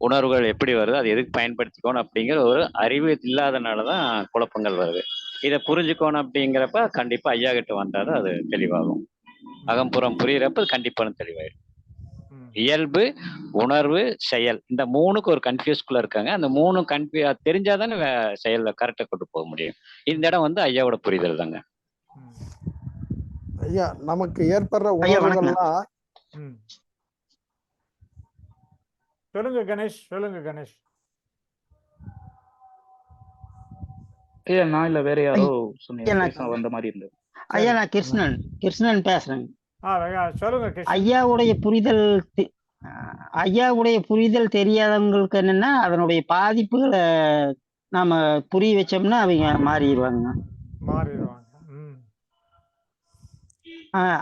உணர்வுகள் எப்படி வருது, அது எதுக்கு பயன்படுத்திக்கணும் அப்படிங்கிற ஒரு அறிவு இல்லாதனாலதான் குழப்பங்கள் வருது. இதை புரிஞ்சுக்கணும் அப்படிங்கிறப்ப கண்டிப்பா ஐயா கிட்ட வந்தாதான் அது தெளிவாகும். அகம்புறம் புரியுறப்ப கண்டிப்பான தெளிவாயிடும். இயல்பு, உணர்வு, செயல், இந்த மூணுக்கு ஒரு கன்ஃபியூஸ்குள்ள இருக்காங்க. அந்த மூணு தெரிஞ்சாதானே செயல்ல கரெக்டா கொண்டு போக முடியும். இந்த இடம் வந்து ஐயாவோட புரிதல் தாங்க. ஐயா நமக்கு ஏற்படுற ஐயா வணக்கம். உணர்வுகள்லாம் சொல்லுங்க கணேஷ், சொல்லுங்க கணேஷ். ஐயா நான் இல்ல வேற யாரோ சொன்னீங்க, ஐயா, பேச வந்த மாதிரி இருந்தது. ஐயா நான் கிருஷ்ணன் பேசுறேங்க. சொல்லுங்க கிருஷ்ணன். ஐயாவுடைய புரிதல் தெரியாதவங்களுக்கு என்னன்னா அதனுடைய பாதிப்புகளை நாம புரிய வச்சோம்னா அவங்க மாறிடுவாங்க.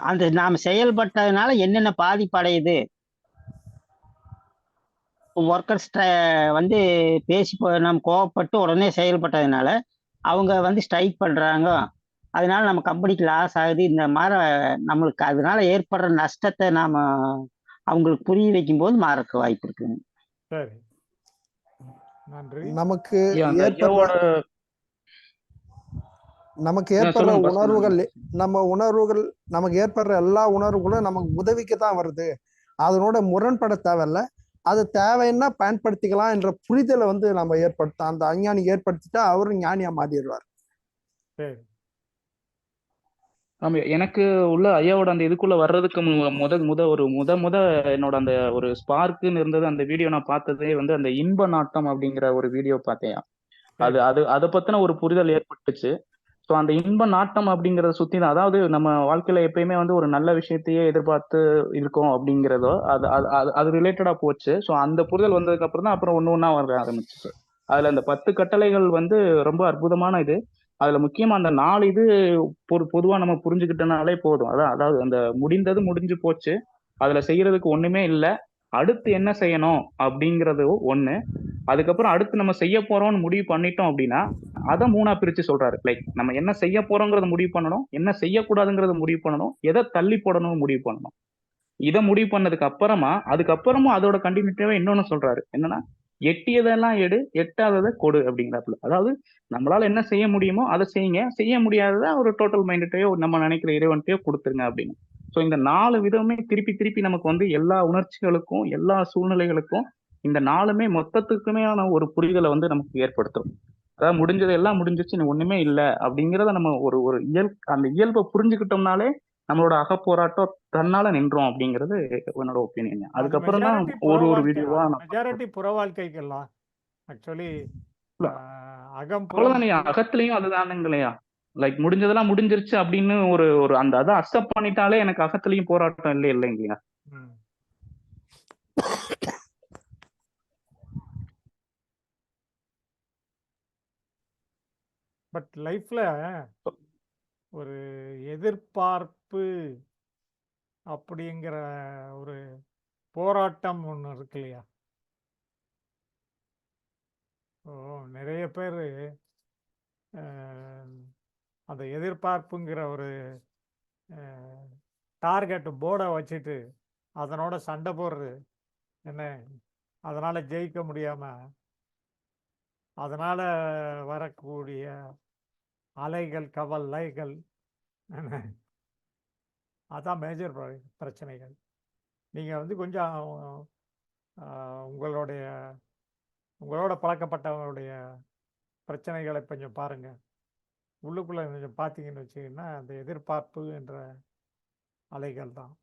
அந்த நாம செயல்பட்டதுனால என்னென்ன பாதிப்பு அடையுது, ஒர்க்கர்ஸ் வந்து பேசி நம்ம கோவப்பட்டு உடனே செயல்பட்டதுனால அவங்க வந்து ஸ்ட்ரைக் பண்றாங்க, அதனால நம்ம கம்பெனிக்கு லாஸ் ஆகுது, இந்த மாதிரி நம்மளுக்கு அதனால ஏற்படுற நஷ்டத்தை நாம அவங்களுக்கு புரிய வைக்கும் போது மாறக்க வாய்ப்பு இருக்குங்க. சரி, நன்றி. நமக்கு ஐயா, அந்த ஏற்படுற ஐயாவோட நமக்கு ஆ, ஏற்படுற சொல்லுங்க boss, உணர்வுகள், சொல்லுங்க. நம்ம உணர்வுகள் நமக்கு ஏற்படுற எல்லா உணர்வுகளும் நமக்கு உதவிக்கு தான் வருது. அதனோட முரண்பட தேவையில்ல. அது தேவைன்னா பயன்படுத்திக்கலாம் என்ற புரிதலை வந்து நம்ம ஏற்படுத்த அந்த அஞ்ஞானி ஏற்படுத்திட்டா அவரும் ஞானியா மாறிடுவார். சரி, ஆமா, எனக்கு உள்ள ஐயாவோட அந்த இதுக்குள்ள வர்றதுக்கு முத என்னோட அந்த ஒரு ஸ்பார்க்குன்னு இருந்தது. அந்த வீடியோ நான் பார்த்ததே வந்து அந்த இன்ப நாட்டம் அப்படிங்கிற ஒரு வீடியோ பார்த்தேன். அது சரி. அது அதை பத்தின ஒரு புரிதல் ஏற்பட்டுச்சு. ஸோ அந்த இன்ப நாட்டம் அப்படிங்கறத சுத்தி தான், அதாவது நம்ம வாழ்க்கையில எப்பயுமே வந்து ஒரு நல்ல விஷயத்தையே எதிர்பார்த்து இருக்கோம் அப்படிங்கிறதோ அது அது அது அது ரிலேட்டடா போச்சு. ஸோ அந்த புரிதல் வந்ததுக்கு அப்புறம் தான் அப்புறம் ஒண்ணா வர ஆரம்பிச்சுச்சு. அதுல அந்த 10 கட்டளைகள் வந்து ரொம்ப அற்புதமான இது. அதுல முக்கியமா அந்த 4 இது பொதுவா நம்ம புரிஞ்சுக்கிட்டனாலே போதும். அதாவது அந்த முடிந்தது முடிஞ்சு போச்சு, அதுல செய்யறதுக்கு ஒண்ணுமே இல்லை, அடுத்து என்ன செய்யணும் அப்படிங்கிறது ஒண்ணு. அதுக்கப்புறம் அடுத்து நம்ம செய்ய போறோம்னு முடிவு பண்ணிட்டோம் அப்படின்னா அதை 3ஆ பிரிச்சு சொல்றாரு. லைக் நம்ம என்ன செய்ய போறோங்கிறத முடிவு பண்ணணும், என்ன செய்யக்கூடாதுங்கிறத முடிவு பண்ணணும், எதை தள்ளி போடணும்னு முடிவு பண்ணணும். இதை முடிவு பண்ணதுக்கு அப்புறமா அதுக்கப்புறமும் அதோட கண்டினியூட்டிவா இன்னொன்னு சொல்றாரு. என்னன்னா, எட்டியதெல்லாம் எடு, எட்டாததை கொடு அப்படிங்கிறாப்புல. அதாவது நம்மளால என்ன செய்ய முடியுமோ அதை செய்யுங்க, செய்ய முடியாததை ஒரு டோட்டல் மைண்ட்டையோ நம்ம நினைக்கிற இறைவன்ட்டையோ கொடுத்துருங்க அப்படின்னு. ஸோ இந்த 4 விதமே திருப்பி திருப்பி நமக்கு வந்து எல்லா உணர்ச்சிகளுக்கும் எல்லா சூழ்நிலைகளுக்கும் இந்த 4மே மொத்தத்துக்குமே ஒரு புரிதலை வந்து நமக்கு ஏற்படுத்தும். அதாவது முடிஞ்சது எல்லாம் முடிஞ்சிச்சு, நீ ஒண்ணுமே இல்லை அப்படிங்கிறத நம்ம ஒரு ஒரு அந்த இயல்பை புரிஞ்சுக்கிட்டோம்னாலே நம்மளோட அகப்போராட்டம் தன்னால நின்றோம் அப்படிங்கிறது என்னோட ஒப்பீனியன். அதுக்கப்புறம் தான் ஒரு வீடியோவா மெஜாரிட்டி புற வாழ்க்கைக்கெல்லாம் ஆக்சுவலி அவ்வளவுதானே, அகத்திலையும் அதுதானுங்களையா. லைக் முடிஞ்சதெல்லாம் முடிஞ்சிருச்சு அப்படின்னு ஒரு ஒரு அந்த அதை அக்செப்ட் பண்ணிட்டாலே எனக்கு அகத்திலையும் போராட்டம் இல்லைங்களா. பட் லைஃப்ல ஒரு எதிர்பார்ப்பு அப்படிங்கிற ஒரு போராட்டம் ஒன்று இருக்கு இல்லையா. நிறைய பேர் அந்த எதிர்பார்ப்புங்கிற ஒரு டார்கெட் போர்டை வச்சுட்டு அதனோட சண்டை போடுறது என்ன, அதனால ஜெயிக்க முடியாம அதனால வரக்கூடிய அலைகள் கவலைகள் அதான் மேஜர் பிரச்சனைகள். நீங்கள் வந்து கொஞ்சம் உங்களோட பழக்கப்பட்டவங்களுடைய பிரச்சனைகளை கொஞ்சம் பாருங்க, உள்ளுக்குள்ள கொஞ்சம் பார்த்தீங்கன்னு வச்சுக்கிங்கன்னா அந்த எதிர்பார்ப்பு என்ற அலைகள் தான்.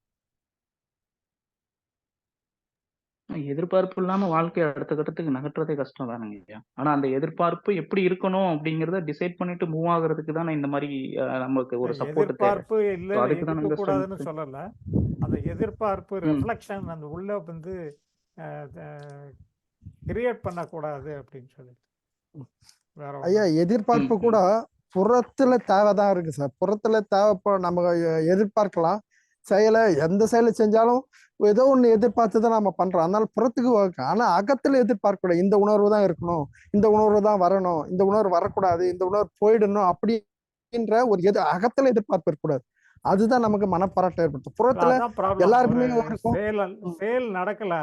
எதிர்பார்ப்பு இல்லாம வாழ்க்கையை அடுத்த கட்டத்துக்கு நகர்றதே கஷ்டம் தானுங்க. ஆனா அந்த எதிர்பார்ப்பு எப்படி இருக்கணும் அப்படிங்கறத டிசைட் பண்ணிட்டு மூவ் ஆகுறதுக்கு தான் இந்த மாதிரி நமக்கு ஒரு சப்போர்ட் தேவை. எதிர்பார்ப்பு இல்லை இருக்க கூடாதுன்னு சொல்லல, அந்த எதிர்பார்ப்பு ரிஃப்ளெக்ஷன் அந்த உள்ள வந்து கிரியேட் பண்ணக்கூடாது அப்படின்னு சொல்லிட்டு. ஐயா எதிர்பார்ப்பு கூட புறத்துல தேவைதான் இருக்கு சார். புறத்துல தேவைப்போ நம்ம எதிர்பார்க்கலாம், செயலை எந்த செயலை செஞ்சாலும் ஏதோ ஒண்ணு எதிர்பார்த்து தான் நம்ம பண்றோம். அதனால புறத்துக்கு ஆனா அகத்துல எதிர்பார்க்க கூடாது. இந்த உணர்வு தான் இருக்கணும், இந்த உணர்வு தான் வரணும், இந்த உணர்வு வரக்கூடாது, இந்த உணர்வு போயிடணும் அப்படின்ற ஒரு அகத்துல எதிர்பார்ப்பு இருக்கக்கூடாது. அதுதான் நமக்கு மனப்பாராட்டை ஏற்படுத்தும். புறத்துல அதான் ப்ராப்ளம். எல்லாருக்குமே ஒரு இருக்கும். செயல் நடக்கல.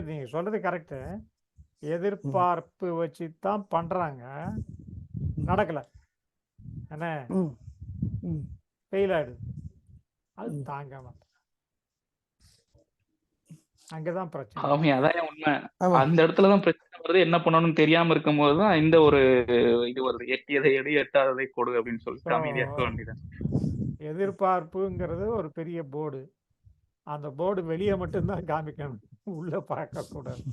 நீங்க சொல்றது கரெக்டு. எதிர்பார்ப்பு வச்சு தான் பண்றாங்க, நடக்கல, என்ன ஃபெயில் ஆயிடுது. அது தாங்க மாட்டேன். அங்கதான் பிரச்சனை. ஆமா, அதான் உண்மை. அந்த இடத்துலதான் பிரச்சனை வருது. என்ன பண்ணணும்னு தெரியாம இருக்கும் போதுதான் இந்த ஒரு இது வருது, எட்டியதை எடு எட்டாததை கொடு அப்படின்னு சொல்லிட்டு அமைதியா இருக்க வேண்டியதான். எதிர்பார்ப்புங்கிறது ஒரு பெரிய போர்டு. அந்த போர்டு வெளியே மட்டும்தான் காமிக்கணும், உள்ள பார்க்க கூடாது.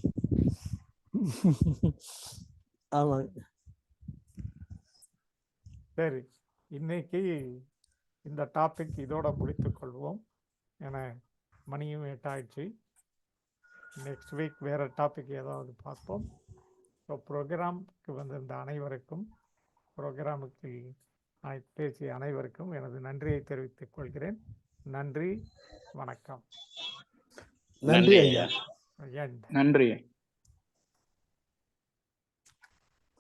சரி, இன்னைக்கு இந்த டாபிக் இதோட முடித்துக் கொள்வோம். ஏன்னா மணியும் 8 ஆயிடுச்சு. நெக்ஸ்ட் வீக் வேற டாபிக் ஏதாவது பார்ப்போம். ஸோ ப்ரோக்ராமுக்கு வந்திருந்த அனைவருக்கும், ப்ரோக்ராமுக்கு பேசிய அனைவருக்கும் எனது நன்றியை தெரிவித்துக் கொள்கிறேன். நன்றி, வணக்கம். நன்றி ஐயா. நன்றி.